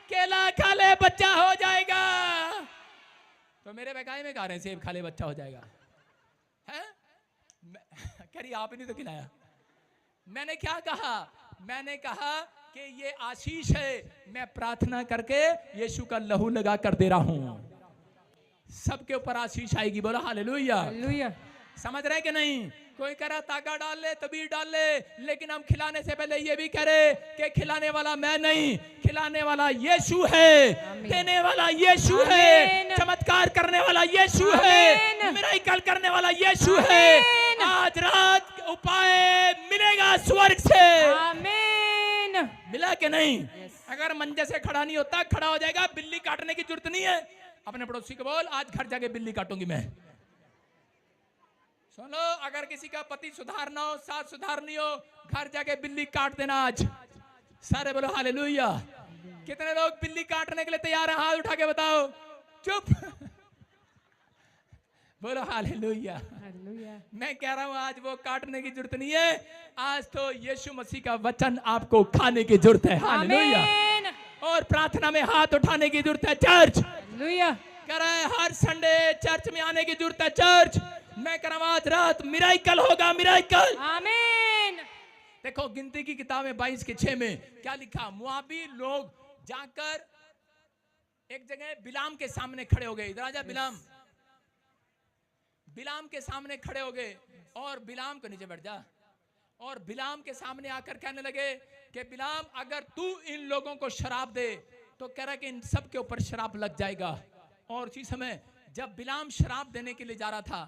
केला खा ले बच्चा हो जाएगा। तो मेरे फेंकाए में खा रहे हैं सेब खा ले बच्चा हो जाएगा है? कह रही आप ही नहीं तो खिलाया। मैंने क्या कहा? मैंने कहा कि ये आशीष है। मैं प्रार्थना करके यीशु का लहू लगा कर दे रहा हूं, सबके ऊपर आशीष आएगी। बोलो हालेलुया। समझ रहे कि नहीं? कोई कह रहा ताका डाल ले, तबीर डाल ले, लेकिन हम खिलाने से पहले ये भी कह रहे कि खिलाने वाला मैं नहीं, खिलाने वाला यीशु है, देने वाला यीशु है, चमत्कार करने वाला यीशु है, मिरेकल करने वाला यीशु है। आज रात उपाय मिलेगा स्वर्ग से। मिला कि नहीं? अगर मंजे से खड़ा नहीं होता, खड़ा हो जाएगा, बिल्ली काटने की जरूरत नहीं है। अपने पड़ोसी को बोल, आज घर जाके बिल्ली काटूंगी मैं। सुनो, अगर किसी का पति सुधारना हो, सास सुधारनी हो, घर जाके बिल्ली काट देना आज। सारे बोलो हालेलुया। कितने लोग बिल्ली काटने के लिए तैयार हैं? हाथ उठा के बताओ। चुप। बोलो हालेलुया। हालेलुया। मैं कह रहा हूं आज वो काटने की जरूरत नहीं है, आज तो यीशु मसीह का वचन आपको खाने की जरूरत है। हालेलुया। आमीन। और प्रार्थना में हाथ उठाने की जरूरत है। Church hallelujah. कह रहा है हर संडे चर्च में आने की जरूरत है। चर्च मैं कह रहा हूं आज रात मिराइकल होगा, मिराइकल। आमीन। देखो गिनती की किताब में 22:6 में क्या लिखा? मुआबी लोग जाकर एक जगह बिलाम के सामने खड़े हो गए। राजा बिलाम के सामने खड़े हो गए और बिलाम को नीचे बैठ जा, और बिलाम के सामने आकर कहने लगे कि बिलाम अगर तू इन लोगों को शराब दे तो कह रहा कि इन सब के ऊपर शराब लग जाएगा। और उसी समय जब बिलाम शराब देने के लिए जा रहा था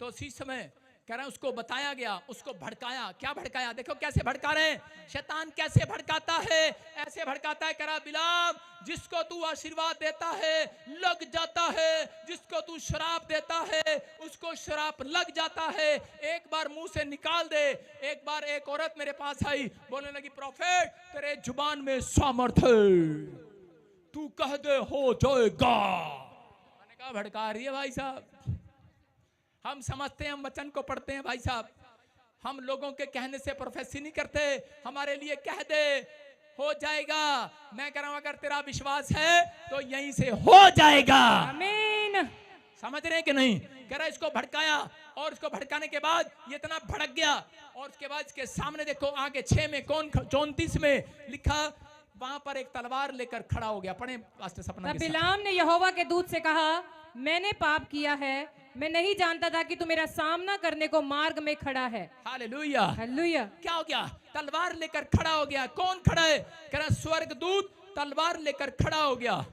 तो उसी समय कह रहा है उसको बताया गया, उसको भड़काया। क्या भड़काया? देखो कैसे भड़का रहे हैं। शैतान कैसे भड़काता है? ऐसे भड़काता है, कह रहा बिलाम जिसको तू आशीर्वाद देता है लग जाता है, जिसको तू शराब देता है उसको शराब लग जाता है। एक बार मुंह से निकाल दे। एक बार एक औरत मेरे पास आई, बोलने लगी प्रॉफेट तेरे जुबान में सामर्थ्य है, तू कह दे हो जाएगा। मैंने कहा भड़का रही है भाई साहब। हम समझते हैं, हम वचन को पढ़ते हैं भाई साहब, हम लोगों के कहने से प्रोफेसी नहीं करते। हमारे लिए कह दे हो जाएगा। मैं कह रहा हूं अगर तेरा विश्वास है तो यहीं से हो जाएगा। आमीन। समझ रहे हैं कि नहीं? कह रहा इसको भड़काया, और इसको भड़काने के बाद ये इतना भड़क गया, और उसके बाद इसके सामने देखो आगे 6 में 34 में लिखा, वहां पर एक तलवार लेकर खड़ा हो गया। पढ़े पास्टर सपना तब के साथ। बिलाम ने यहोवा के दूत से कहा, मैंने पाप किया है, मैं नहीं जानता था कि तू मेरा सामना करने को मार्ग में खड़ा है। हालेलुया। हालेलुया। क्या हो गया? तलवार लेकर खड़ा हो गया। कौन खड़ा है? कह रहा स्वर्गदूत तलवार लेकर खड़ा हो गया।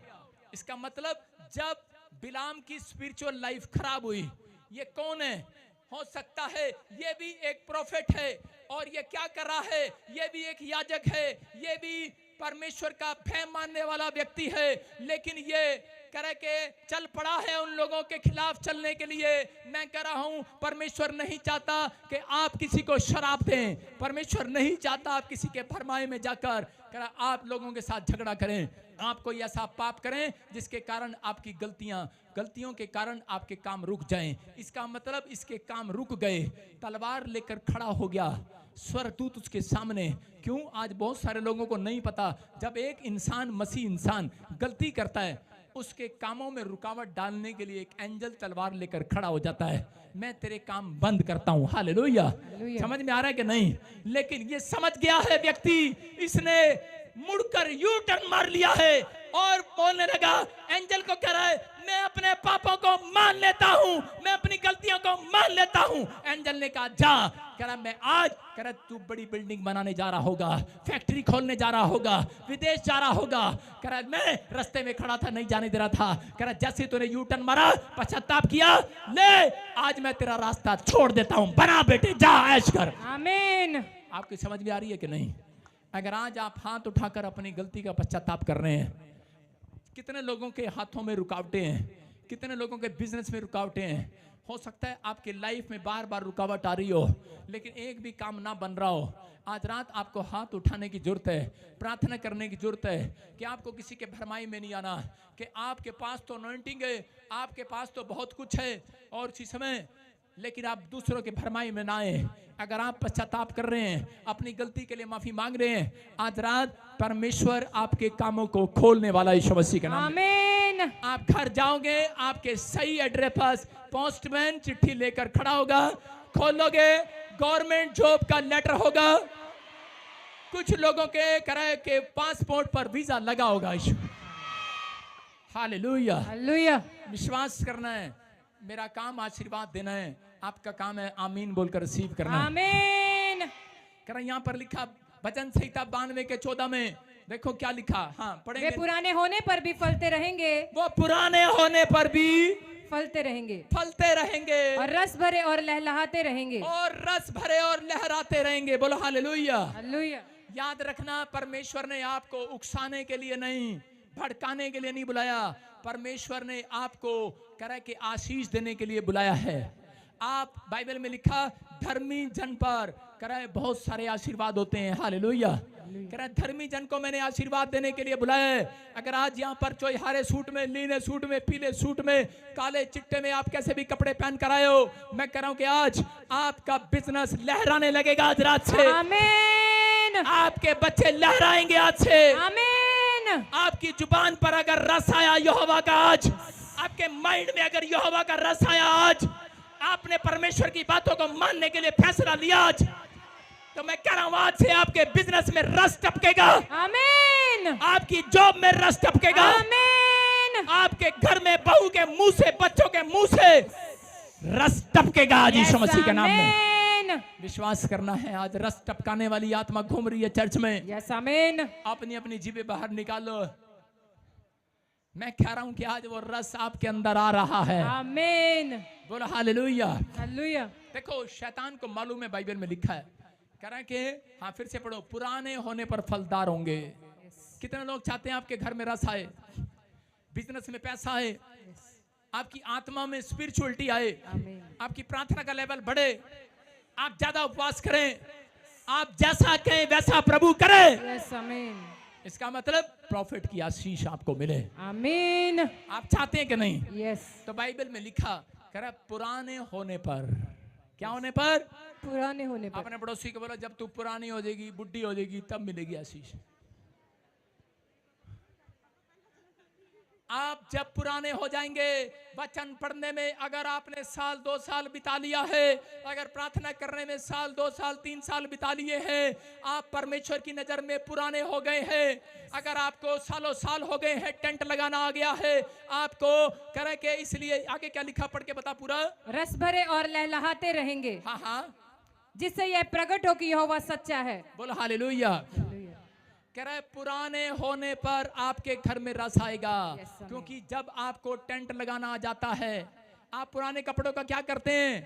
इसका मतलब जब बिलाम की स्पिरिचुअल लाइफ खराब हुई, ये कौन है? हो सकता है ये भी एक प्रोफेट है, और ये क्या कर रहा है? ये भी एक याजक है, ये भी परमेश्वर का भय मानने वाला व्यक्ति है, लेकिन ये कह रहे के चल पड़ा है उन लोगों के खिलाफ चलने के लिए। मैं कह रहा हूं परमेश्वर नहीं चाहता कि आप किसी को शराब दें, परमेश्वर नहीं चाहता आप किसी के फरमाए में जाकर कह रहा आप लोगों के साथ झगड़ा करें, आप कोई ऐसा पाप करें जिसके कारण आपकी गलतियों के कारण आपके काम रुक जाएं। इसका मतलब इसके काम रुक गए। तलवार लेकर खड़ा हो गया स्वर्गदूत उसके सामने। क्यों? आज बहुत सारे लोगों को नहीं पता, जब एक इंसान मसीह इंसान गलती करता है उसके कामों में रुकावट डालने के लिए एक एंजल तलवार लेकर खड़ा हो जाता है। मैं तेरे काम बंद करता हूं। हालेलुया। समझ में आ रहा है कि नहीं? लेकिन ये समझ गया है व्यक्ति, इसने मुड़कर यू टर्न मार लिया है और बोलने लगा, एंजल को कह रहा है मैं अपने पापों को मान लेता हूं, मैं अपनी गलतियों को मान लेता हूं। एंजल ने कहा जा। कह रहा मैं आज, कह रहा तू बड़ी बिल्डिंग बनाने जा रहा होगा, फैक्ट्री खोलने जा रहा होगा, विदेश जा रहा होगा। कह रहा मैं रास्ते में खड़ा था, नहीं जाने दे रहा था। कह रहा जैसे तूने यू टर्न मारा, पश्चाताप किया, ले आज मैं तेरा रास्ता छोड़ देता हूं, बना बेटे जा ऐश कर। आमीन। आपकी समझ में आ रही है कि नहीं? अगर आज आप हाथ उठाकर अपनी गलती का पश्चाताप कर रहे हैं, कितने लोगों के हाथों में रुकावटें हैं, कितने लोगों के बिजनेस में रुकावटें हैं। हो सकता है आपके लाइफ में बार बार रुकावट आ रही हो, लेकिन एक भी काम ना बन रहा हो। आज रात आपको हाथ उठाने की जरूरत है, प्रार्थना करने की जरूरत है कि आपको किसी के भरमाई में नहीं आना, कि आपके पास तो अनॉइंटिंग है, आपके पास तो बहुत कुछ है, और इसी समय लेकिन आप दूसरों के भरमाई में ना आए। अगर आप पश्चाताप कर रहे हैं, अपनी गलती के लिए माफी मांग रहे हैं, आज रात परमेश्वर आपके कामों को खोलने वाला यीशु मसीह के नाम में। आमीन। आप घर जाओगे, आपके सही एड्रेस पर पोस्टमैन चिट्ठी लेकर खड़ा होगा, खोलोगे गवर्नमेंट जॉब का लेटर होगा, कुछ लोगों के कराए के पासपोर्ट पर वीजा लगा होगा। हालेलुया। हालेलुया। विश्वास करना है, मेरा काम आशीर्वाद देना है, आपका काम है आमीन बोलकर रिसीव करना। आमीन। कर यहाँ पर लिखा भजन संहिता 92:14 में, देखो क्या लिखा। हाँ पढ़ेंगे। वे पुराने होने पर भी फलते रहेंगे, वो पुराने होने पर भी फलते रहेंगे, फलते रहेंगे, और रस भरे और लहलहाते रहेंगे। और रस भरे और लहराते रहेंगे। बोलो हालेलुया। हालेलुया। याद रखना, परमेश्वर ने आपको उकसाने के लिए नहीं, भड़काने के लिए नहीं बुलाया। परमेश्वर ने आपको कह के आशीष देने के लिए बुलाया है। आप बाइबल में लिखा, धर्मी जन पर करे बहुत सारे आशीर्वाद होते हैं। हालेलुया। करे धर्मी जन को मैंने आशीर्वाद देने के लिए बुलाया है। अगर आज यहाँ पर कोई हरे सूट में, नीले सूट में, पीले सूट में, काले चिट्टे में, आप कैसे भी कपड़े पहन कर आए हो, मैं कह रहा हूं कि आज आपका बिजनेस लहराने लगेगा। आज रात से आमीन। आपके बच्चे लहराएंगे आज से। आमीन। आपकी जुबान पर अगर रस आया यहोवा का आज, आपके माइंड में अगर यहोवा का रस आया आज, आपने परमेश्वर की बातों को मानने के लिए फैसला लिया आज, तो मैं कह रहा हूं आज से आपके बिजनेस में रस टपकेगा। आमीन। आपकी जॉब में रस टपकेगा। आमीन। आपके घर में बहू के मुंह से, बच्चों के मुंह से रस टपकेगा आज यीशु मसीह के नाम में। विश्वास करना है, आज रस टपकाने वाली आत्मा घूम रही है चर्च में। यस आमीन। अपनी अपनी जीभें बाहर निकालो। मैं कह रहा हूं कि आज वो रस आपके अंदर आ रहा है। आमीन। बोलो हालेलुया। हालेलुया। देखो, शैतान को मालूम है, बाइबल में लिखा है, कह रहा है कि हाँ, फिर से पढ़ो, पुराने होने पर फलदार होंगे। कितने लोग चाहते हैं आपके घर में रस आए, बिजनेस में पैसा आए, आपकी आत्मा में स्पिरिचुअलिटी आए, आपकी प्रार्थना का लेवल बढ़े, आप ज्यादा उपवास करें, आप जैसा कहें वैसा प्रभु करे। यस आमीन। इसका मतलब प्रॉफिट की आशीष आपको मिले। आमीन। आप चाहते हैं कि नहीं? यस। तो बाइबल में लिखा, कह रहा पुराने होने पर, क्या होने पर? पुराने होने पर। अपने पड़ोसी को बोला, जब तू पुरानी हो जाएगी, बुढ़ी हो जाएगी, तब मिलेगी आशीष। आप जब पुराने हो जाएंगे, वचन पढ़ने में अगर आपने साल 2 साल बिता लिया है, अगर प्रार्थना करने में साल 2 साल 3 साल बिता लिए हैं, आप परमेश्वर की नजर में पुराने हो गए हैं। अगर आपको सालों साल हो गए हैं, टेंट लगाना आ गया है आपको, करे के इसलिए आगे क्या लिखा, पढ़ के बता पूरा। रस भरे और लहलहाते रहेंगे, हाँ हाँ, जिससे यह प्रकट हो कि यहोवा सच्चा है। बोलो हालेलुया। कह रहा है पुराने होने पर आपके घर में रस आएगा। क्योंकि जब आपको टेंट लगाना आ जाता है, आप पुराने कपड़ों का क्या करते हैं?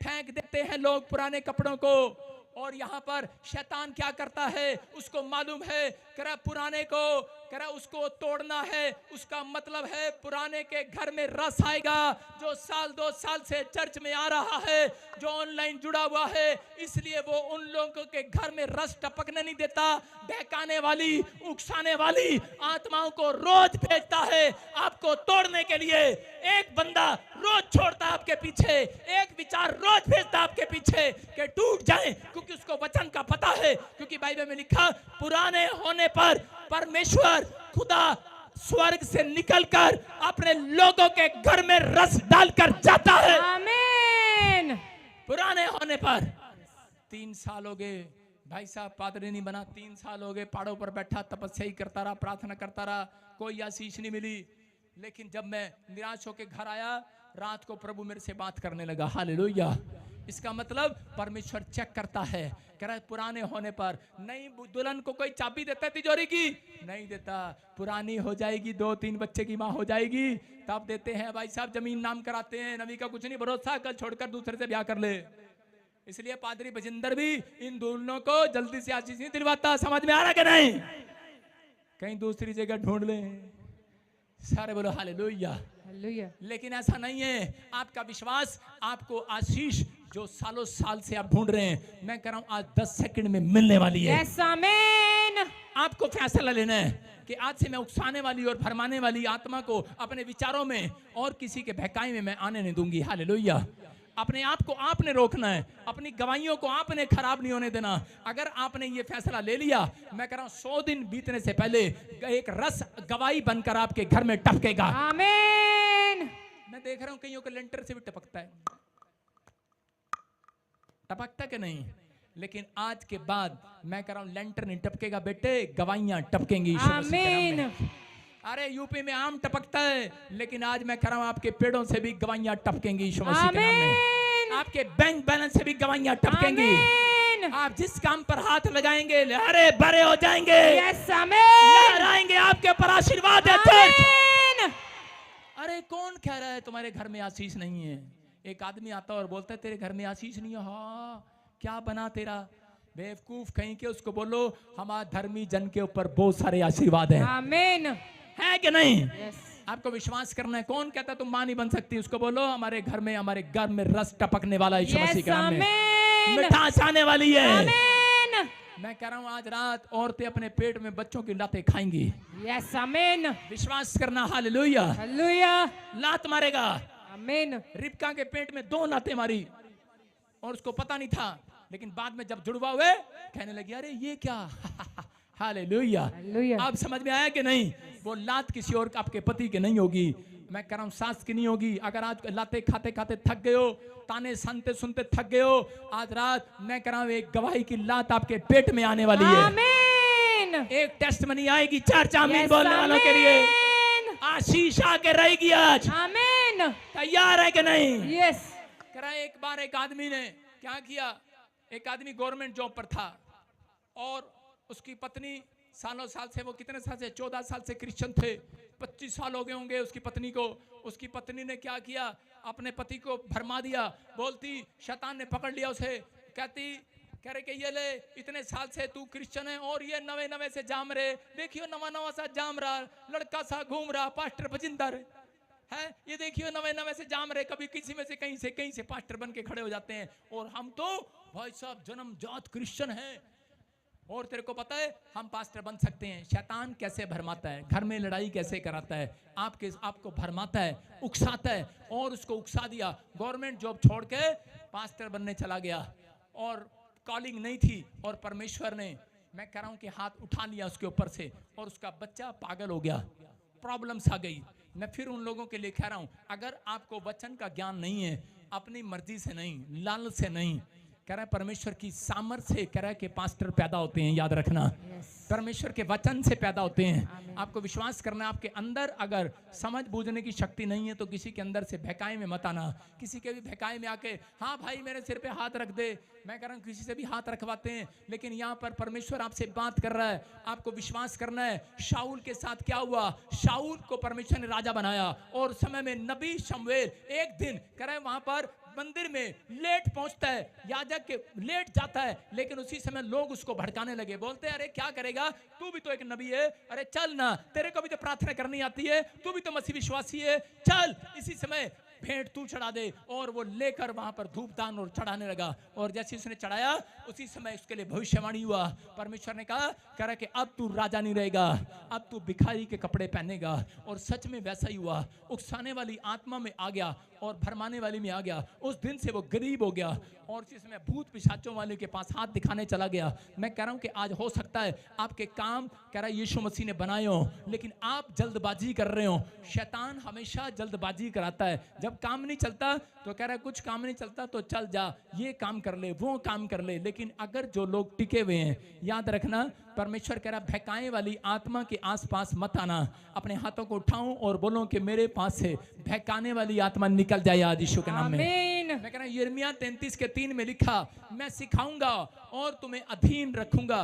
फेंक देते हैं लोग पुराने कपड़ों को। और यहाँ पर शैतान क्या करता है, उसको मालूम है, कह रहा पुराने को, कह रहा उसको तोड़ना है। उसका मतलब है पुराने के घर में रस आएगा। जो साल 2 साल से चर्च में आ रहा है, जो ऑनलाइन जुड़ा हुआ है, इसलिए वो उन लोगों के घर में रस टपकने नहीं देता। बहकाने वाली, उकसाने वाली आत्माओं को रोज भेजता है आपको तोड़ने के लिए। एक बंदा रोज छोड़ता है आपके पीछे, एक विचार रोज भेजता है आपके पीछे कि टूट जाए, क्योंकि उसको वचन का पता है। क्योंकि बाइबल में लिखा, पुराने होने पर परमेश्वर खुदा स्वर्ग से निकलकर अपने लोगों के घर में रस डालकर जाता है। आमीन। पुराने होने पर 3 साल हो गए, भाई साहब पादरी नहीं बना, 3 साल हो गए, पहाड़ों पर बैठा तपस्या ही करता रहा, प्रार्थना करता रहा, कोई आशीष नहीं मिली। लेकिन जब मैं निराश होकर घर आया, रात को प्रभु मेरे से बात करने लगा। हालेलुया। इसका मतलब परमेश्वर चेक करता है। कह रहा है पुराने होने पर। नई दुल्हन को कोई चाबी देता है तिजोरी की? नहीं देता। पुरानी हो जाएगी, 2-3 बच्चे की माँ हो जाएगी, तब देते हैं। भाई साहब जमीन नाम कराते हैं, नबी का कुछ नहीं भरोसा, कल छोड़कर दूसरे से ब्याह कर ले। इसलिए पादरी बजिंदर भी इन दोनों को जल्दी से आशीष नहीं दिलवाता। समझ में आ रहा कि नहीं? कहीं दूसरी जगह ढूंढ ले। सारे बोलो हालेलुया। हालेलुया। लेकिन ऐसा नहीं है। आपका विश्वास आपको आशीष जो सालों साल से आप ढूंढ रहे हैं, मैं कह रहा हूं आज 10 सेकंड में मिलने वाली है। यस आमीन। आपको फैसला लेना है कि आज से मैं उकसाने वाली और भरमाने वाली आत्मा को अपने विचारों में और किसी के बहकाई में मैं आने नहीं दूंगी। हालेलुया। अपने आप को आपने रोकना है, अपनी गवाहियों को आपने खराब नहीं होने देना। अगर आपने ये फैसला ले लिया, मैं कह रहा हूं 100 दिन बीतने से पहले एक रस गवाही बनकर आपके घर में टपकेगा। आमीन। मैं देख रहा हूं कईयों के लेंटर से भी टपकता है, टपकता कि नहीं? लेकिन आज के बाद मैं कह रहा हूं लेंटर नहीं टपकेगा बेटे, गवाहियां टपकेंगी। आमीन। अरे यूपी में आम टपकता है, लेकिन आज मैं कह रहा हूं आपके पेड़ों से भी गवाहियां टपकेंगी यीशु मसीह के नाम में। आपके बैंक बैलेंस से भी गवाहियां टपकेंगी। आप जिस काम पर हाथ लगाएंगे, अरे बड़े हो जाएंगे। यस आमीन। लहराएंगे आपके ऊपर आशीर्वाद है चर्च। अरे कौन कह रहा है तुम्हारे घर में आशीष नहीं है? एक आदमी आता और बोलता है तेरे घर में आशीष नहीं है। हाँ, क्या बना तेरा? बेवकूफ कहीं के, उसको बोलो हमारे धर्मी जन के ऊपर बहुत सारे आशीर्वाद हैं। आमीन। है कि नहीं? यस। आपको विश्वास करना है। कौन कहता तुम मां नहीं बन सकती, उसको बोलो हमारे घर में रस टपकने वाला है यीशु मसीह के नाम में, आमीन। मिठास आने वाली है। आमीन। मैं कह रहा हूं आज रात औरतें अपने पेट में बच्चों की लातें खाएंगी। यस। आमीन। विश्वास करना। हालेलुया। हालेलुया। लात मारेगा। आमीन। रिबका के पेट में 2 लातें मारी और उसको पता नहीं था, लेकिन बाद में जब जुड़वा हुए कहने लगी अरे ये क्या। हालेलुया। हालेलुया। अब समझ में आया कि नहीं? वो लात किसी और आपके पति की नहीं होगी, मैं कह रहा हूं सास की नहीं होगी। अगर आज लाते खाते खाते थक गए हो, ताने सुनते सुनते थक गए हो, आज रात मैं कह रहा हूं एक गवाही की लात आपके पेट में आने वाली है। आमीन। एक टेस्टमनी आएगी 4 आमीन यस, बोलने वालों के लिए। आमीन। आशीष आके रहेगी आज। आमीन। तैयार है कि नहीं? यस। कह रहा है एक बार एक आदमी ने क्या किया, एक आदमी गवर्नमेंट जॉब पर था और उसकी पत्नी सालों साल से, वो कितने साल से, 14 साल से क्रिश्चियन थे, 25 साल हो गए होंगे उसकी पत्नी को। उसकी पत्नी ने क्या किया, अपने पति को भरमा दिया। बोलती शैतान ने पकड़ लिया उसे, कहती कह रहे कि ये ले इतने साल से तू क्रिश्चियन है और ये नवे नवे से जाम रहे, देखियो नवा नवा सा जाम रहा, लड़का सा घूम रहा, पास्टर बजिंदर है, ये देखियो नवे नवे से जाम रहे, कभी किसी में से कहीं से पास्टर बन के खड़े हो जाते हैं और हम तो भाई साहब जन्मजात क्रिश्चियन हैं और तेरे को पता है हम पास्टर बन सकते हैं। शैतान कैसे भरमाता है, घर में लड़ाई कैसे कराता है, आपको भरमाता है, उकसाता है और उसको उकसा दिया। गवर्नमेंट जॉब छोड़ के पास्टर बनने चला गया और कॉलिंग नहीं थी और परमेश्वर ने, मैं कह रहा हूं कि हाथ उठा लिया उसके ऊपर से और उसका बच्चा पागल हो गया, प्रॉब्लम्स आ गई। मैं फिर उन लोगों के लिए कह रहा हूं, अगर आपको वचन का ज्ञान नहीं है, अपनी मर्जी से नहीं, लालच से नहीं, कह रहा है परमेश्वर की सामर्थ्य से कह रहा है कि पास्टर पैदा होते हैं, याद रखना। परमेश्वर के वचन से पैदा होते हैं। आपको विश्वास करना है, आपके अंदर अगर समझ बूझने की शक्ति नहीं है तो किसी के अंदर से बहकाए में मत आना। किसी के भी बहकाए में आके हाँ भाई मेरे सिर पे हाथ रख दे, मैं कह रहा हूँ किसी से भी हाथ रखवाते हैं, लेकिन यहाँ पर परमेश्वर आपसे बात कर रहा है, आपको विश्वास करना है। शाऊल के साथ क्या हुआ, शाऊल को परमेश्वर ने राजा बनाया और समय में नबी शमूएल एक दिन कह रहा है वहां पर मंदिर में लेट पहुंचता है, याजक के लेट जाता है, लेकिन उसी समय लोग उसको भड़काने लगे, बोलते हैं अरे क्या करेगा, तू भी तो एक नबी है, अरे चल ना, तेरे को भी तो प्रार्थना करनी आती है, तू भी तो मसीह विश्वासी है, चल इसी समय भेंट तू चढ़ा दे। और वो लेकर वहां पर धूपदान और चढ़ाने लगा और जैसे उसने चढ़ाया उसी समय उसके लिए भविष्यवाणी हुआ। परमेश्वर ने कहा कह रहा कि अब तू राजा नहीं रहेगा, अब तू भिखारी के कपड़े पहनेगा। और सच में वैसा ही हुआ, उकसाने वाली आत्मा में आ गया और भरमाने वाली में आ गया। उस दिन से वो गरीब हो गया और उसी समय भूत पिशाचों वाले के पास हाथ दिखाने चला गया। मैं कह रहा हूं कि आज हो सकता है आपके काम कह रहा है यीशु मसीह ने बनाए हो, लेकिन आप जल्दबाजी कर रहे हो। शैतान हमेशा जल्दबाजी कराता है, जब काम नहीं चलता तो कह रहा है कुछ काम नहीं चलता तो चल जा, ये काम कर ले, वो काम कर ले। लेकिन अगर जो लोग टिके हुए हैं, याद रखना परमेश्वर कह रहा बहकाने वाली आत्मा के आसपास मत आना। अपने हाथों को उठाऊं और बोलो कि मेरे पास से बहकाने वाली आत्मा निकल जाए आज यीशु के नाम में। मैं कह रहा हूं यिर्मयाह 33:3 में लिखा, मैं सिखाऊंगा और तुम्हें अधीन रखूंगा।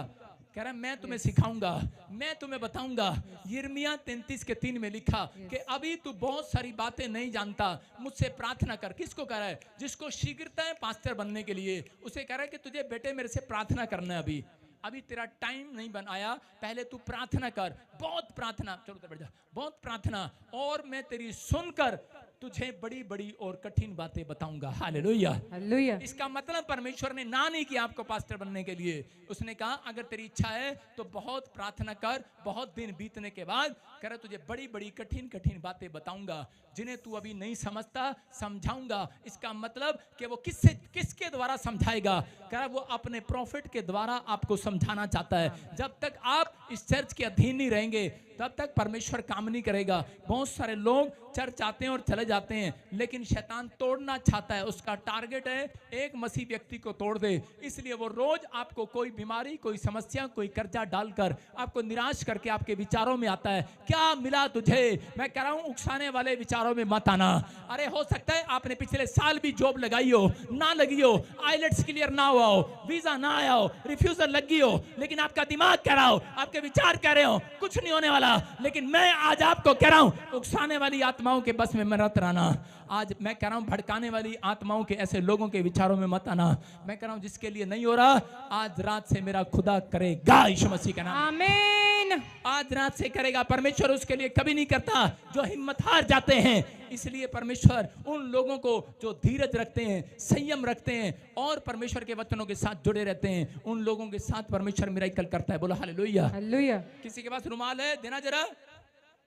कह रहा है मैं तुम्हें सिखाऊंगा, मैं तुम्हें बताऊंगा। यिर्मयाह 33:3 में लिखा कि अभी तू बहुत सारी बातें नहीं जानता, मुझसे प्रार्थना कर। किसको कह रहा है? जिसको शीघ्रता है पास्टर बनने के लिए, उसे कह रहा है कि तुझे बेटे मेरे से प्रार्थना करना है। अभी तेरा टाइम नहीं बन आया, पहले तू प्रार्थना कर, बहुत प्रार्थना, चलो तो बैठ जा, बहुत प्रार्थना, और मैं तेरी सुनकर तुझे बड़ी बड़ी और कठिन बातें बताऊंगा। Hallelujah, hallelujah. इसका मतलब परमेश्वर ने ना नहीं किया आपको पास्टर बनने के लिए, उसने कहा अगर तेरी इच्छा है तो बहुत प्रार्थना कर, बहुत दिन बीतने के बाद कह रहा तुझे बड़ी बड़ी कठिन कठिन बातें बताऊंगा जिन्हें तू अभी नहीं समझता, समझाऊंगा। इसका मतलब कि वो किसके द्वारा समझाएगा? कह रहा वो अपने प्रॉफिट के द्वारा आपको समझाना चाहता है। जब तक आप इस चर्च के अधीन नहीं रहेंगे तब तक परमेश्वर काम नहीं करेगा। बहुत सारे लोग चर्च आते हैं और चले जाते हैं, लेकिन शैतान तोड़ना चाहता है, उसका टारगेट है एक मसीह व्यक्ति को तोड़ दे। इसलिए वो रोज आपको कोई बीमारी, कोई समस्या, कोई कर्जा डालकर आपको निराश करके आपके विचारों में आता है, क्या मिला तुझे? मैं कह रहा हूं उकसाने वाले विचारों में मत आना। अरे हो सकता है आपने पिछले साल भी जॉब लगाई हो, ना लगी हो, आईलेट्स क्लियर ना हुआ हो, वीजा ना आया हो, रिफ्यूजल लगी हो, लेकिन आपका दिमाग कह रहा हो, आपके आपके विचार कह रहे हो कुछ नहीं होने वाला, लेकिन मैं आज आपको कह रहा हूं उकसाने वाली आत्माओं के बस में मत रहना। आज मैं कह रहा हूं भड़काने वाली आत्माओं के ऐसे लोगों के विचारों में मत आना। मैं कह रहा हूं जिसके लिए नहीं हो रहा, आज रात से मेरा खुदा करेगा, यीशु मसीह का नाम। आमीन। आज रात से करेगा। परमेश्वर उसके लिए कभी नहीं करता जो हिम्मत हार जाते हैं। इसलिए परमेश्वर उन लोगों को जो धीरज रखते हैं, संयम रखते हैं और परमेश्वर के वचनों के साथ जुड़े रहते हैं, उन लोगों के साथ परमेश्वर मिराकल करता है। बोलो हालेलुया। हालेलुया। किसी के पास रुमाल है? देना जरा,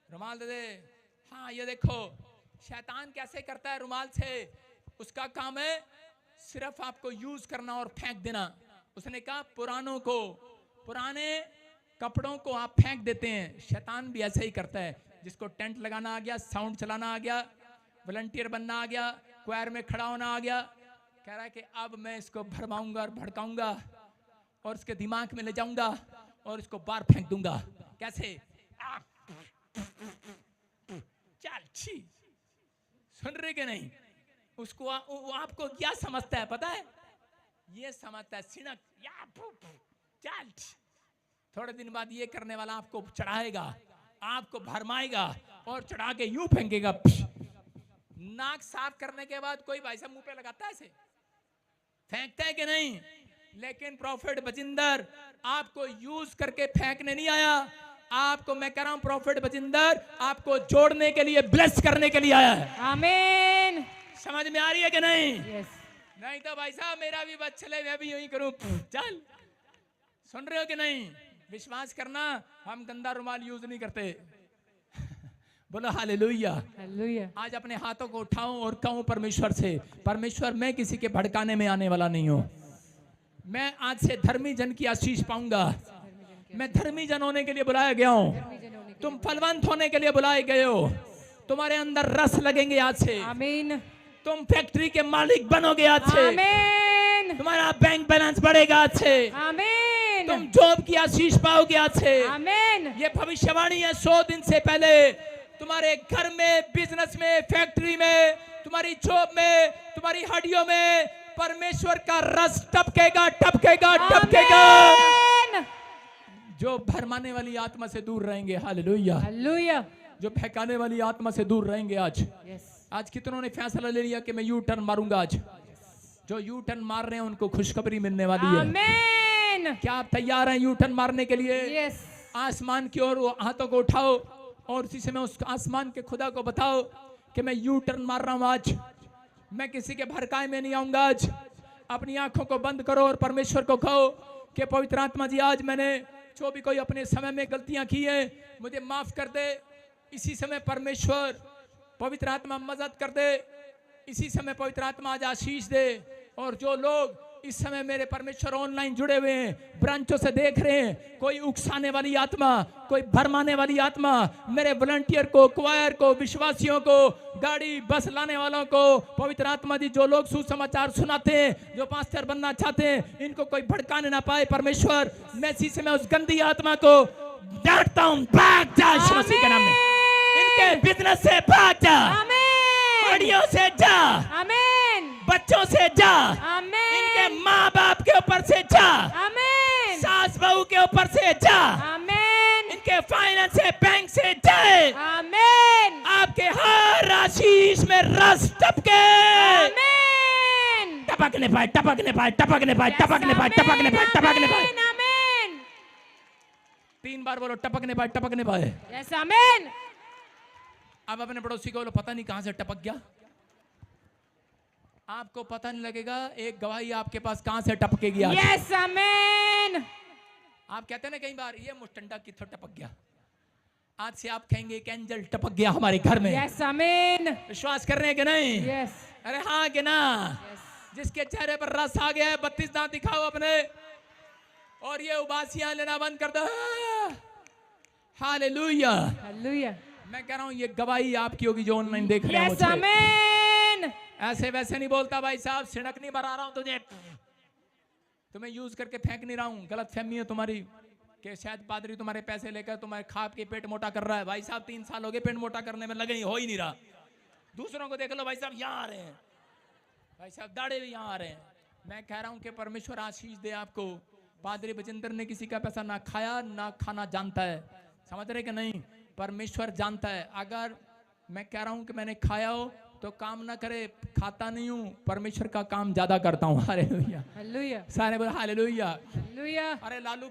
रुमाल दे दे। हाँ, ये देखो शैतान कैसे करता है रुमाल से। उसका काम है सिर्फ आपको यूज करना और फेंक देना। उसने कहा पुराने कपड़ों को आप फेंक देते हैं। शैतान भी ऐसे ही करता है। जिसको टेंट लगाना आ गया, साउंड चलाना आ गया, वॉलंटियर बनना आ गया, क्वायर में खड़ा होना आ गया, कह रहा है कि अब मैं इसको भरमाऊंगा और भड़काऊंगा और इसके दिमाग में ले जाऊंगा और इसको बाहर फेंक दूंगा। कैसे? चल छी, सुन रहे कि नहीं? उसको वो आपको क्या समझता है पता है? ये समझता है सिनक या चल। थोड़े दिन बाद ये करने वाला आपको चढ़ाएगा, आपको भरमाएगा और चढ़ा के यूं फेंकेगा। नाक साफ करने के बाद कोई भाई साहब मुंह पे लगाता है, ऐसे फेंकता है कि नहीं? लेकिन प्रॉफिट बजिंदर आपको यूज करके फेंकने नहीं आया। आपको मैं कह रहा हूं प्रॉफिट बजिंदर आपको जोड़ने के लिए, ब्लेस करने के लिए आया है। आमीन। समझ में आ रही है कि नहीं? यस। नहीं तो भाई साहब मेरा भी बस चले, मैं भी यूं करूं। चल, सुन रहे हो कि नहीं? विश्वास करना, हम गंदा रुमाल यूज नहीं करते। बोलो हालेलुया। हालेलुया। आज अपने हाथों को उठाऊं और कहूं परमेश्वर से, परमेश्वर मैं किसी के भड़काने में आने वाला नहीं हूं। मैं आज से धर्मी जन की आशीष पाऊंगा। मैं धर्मी जन होने के लिए बुलाया गया हूं। तुम फलवंत होने के लिए बुलाए गए हो। तुम्हारे अंदर रस लगेंगे आज से। आमीन। तुम फैक्ट्री के मालिक बनोगे आज से। आमीन। तुम्हारा बैंक बैलेंस बढ़ेगा आज से। आमीन। तुम जॉब की आशीष पाओगे आज से। आमीन। ये भविष्यवाणी है 100 दिन से पहले। तुम्हारे घर में, बिजनेस में, फैक्ट्री में, तुम्हारी जॉब में, तुम्हारी हड्डियों में परमेश्वर का रस टपकेगा, टपकेगा, टपकेगा। जो भरमाने वाली आत्मा से दूर रहेंगे, हालेलुया, हालेलुया, जो फेंकाने वाली आत्मा से दूर रहेंगे आज। आज कितनों ने फैसला ले लिया कि मैं यू टर्न मारूंगा। आज जो यू टर्न मार रहे हैं उनको खुशखबरी मिलने वाली है। आमीन। क्या आप तैयार हैं यू टर्न मारने के लिए? यस। आसमान की ओर हाथों को उठाओ और उसी समय उस आसमान के खुदा को बताओ कि मैं यू टर्न मार रहा हूं। आज मैं किसी के भड़काए में नहीं आऊंगा। आज अपनी आंखों को बंद करो और परमेश्वर को कहो कि पवित्र आत्मा जी, आज मैंने जो भी कोई अपने समय में गलतियां की है मुझे माफ कर दे। इसी समय परमेश्वर पवित्र आत्मा मदद कर दे। इसी समय पवित्र आत्मा आज आशीष दे। और जो लोग इस समय मेरे परमेश्वर ऑनलाइन जुड़े हुए हैं, ब्रांचों से देख रहे हैं, कोई उकसाने वाली आत्मा, कोई भरमाने वाली आत्मा मेरे वॉलंटियर को, क्वायर को, विश्वासियों को, गाड़ी बस लाने वालों को, पवित्र आत्मा जी जो लोग सुसमाचार सुनाते हैं, जो पास्टर बनना चाहते हैं, इनको कोई भड़काने ना पाए। परमेश्वर मैं इसी समय उस गंदी आत्मा को डांटता हूं, भाग जा यीशु मसीह के नाम में। इनके बिजनेस से भाग जा, गाड़ियों से जा, बच्चों से जा, इनके माँ बाप के ऊपर से जा, सास बहू के ऊपर से जा, इनके फाइनेंस से, बैंक से जाए। आपके हर आशीष में रस टपके, टपकने पाए, टपकने पाए, टपकने पाए, टपकने पाए, टपकने पाए, टपकने पाए। 3 बार बोलो टपकने पाए, टपकने पाए। यस, आमीन। अब अपने पड़ोसी को बोलो पता नहीं कहां से टपक गया। आपको पता नहीं लगेगा एक गवाही आपके पास कहां से टपकेगी आज। यस, आमीन। आप कहते हैं ना कई बार ये मुस्टंडा किथों टपक गया। आज से आप कहेंगे एक एंजल टपक गया हमारे घर में। यस, आमीन। विश्वास कर रहे हैं कि नहीं? यस। अरे हाँ कि ना? जिसके चेहरे पर रस आ गया है 32 दांत दिखाओ अपने और ये उबासियां लेना बंद कर दो। Hallelujah, hallelujah. मैं कह रहा हूं ये गवाही आपकी होगी जो ऑनलाइन देख रहे हैं। यस, आमीन। ऐसे वैसे नहीं बोलता भाई साहब, सिड़क नहीं भरा रहा हूं तुझे, तुम्हें यूज करके फेंक नहीं रहा हूं। गलत फहमी है तुम्हारी कि शायद पादरी तुम्हारे पैसे लेकर तुम्हारे खा के पेट मोटा कर रहा है। भाई साहब 3 साल हो गए पेट मोटा करने में लगे, हो ही नहीं रहा। दूसरों को देख लो भाई साहब यहाँ आ रहे हैं, भाई साहब दाढ़े भी यहाँ आ रहे हैं। मैं कह रहा हूं कि परमेश्वर आशीष दे आपको। पादरी बजिंदर ने किसी का पैसा ना खाया ना खाना जानता है, समझ रहे कि नहीं? परमेश्वर जानता है। अगर मैं कह रहा हूं कि मैंने खाया हो तो काम ना करे, खाता नहीं हूं, परमेश्वर का काम ज्यादा करता हूं। हालेलुया, हालेलुया, सारे बोल हालेलुया। हालेलुया। अरे लालू